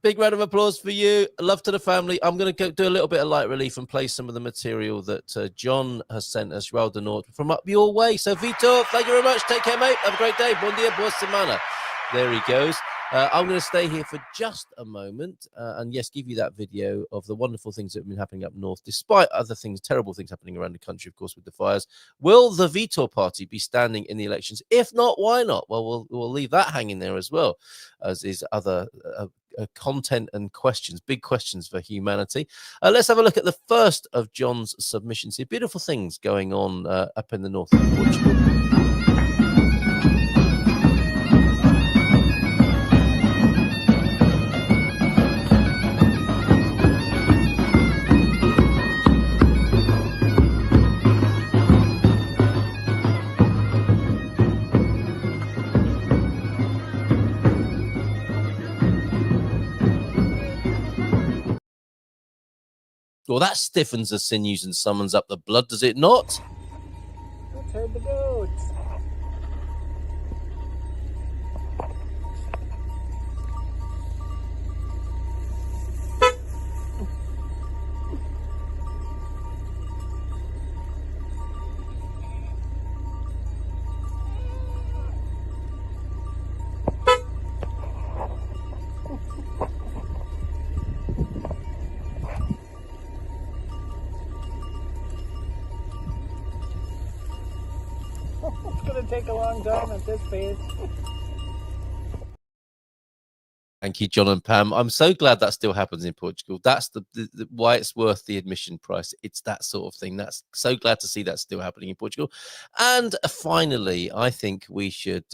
Big round of applause for you. Love to the family. I'm going to do a little bit of light relief and play some of the material that John has sent us, Raul de Nort, from up your way. So, Vitor, thank you very much. Take care, mate. Have a great day. Bon dia, boa semana. There he goes. I'm going to stay here for just a moment and, yes, give you that video of the wonderful things that have been happening up north, despite other things, terrible things happening around the country, of course, with the fires. Will the Vitor party be standing in the elections? If not, why not? Well, we'll leave that hanging there as well, as is other content and questions, big questions for humanity. Let's have a look at the first of John's submissions here. Beautiful things going on up in the north of Portugal. Well, that stiffens the sinews and summons up the blood, does it not? Let's herd the goats. It's going to take a long time at this pace. Thank you, John and Pam. I'm so glad that still happens in Portugal. That's the why it's worth the admission price. It's that sort of thing. That's so glad to see that still happening in Portugal. And finally, I think we should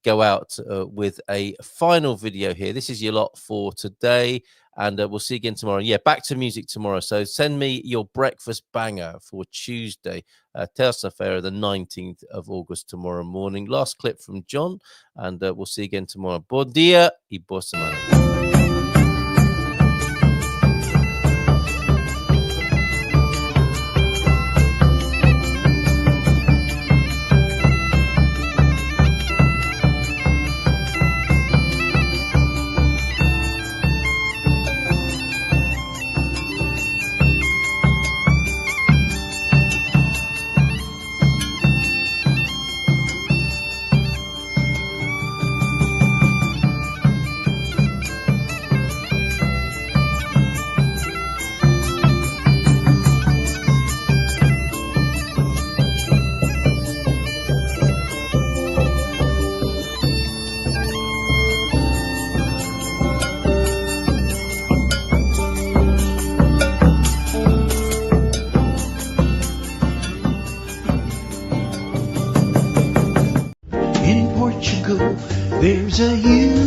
go out with a final video here. This is your lot for today, and we'll see you again tomorrow. Yeah, back to music tomorrow. So send me your breakfast banger for Tuesday, terça-feira, the 19th of August, tomorrow morning. Last clip from John, and we'll see you again tomorrow. Bom dia e boa semana. In Portugal, there's a huge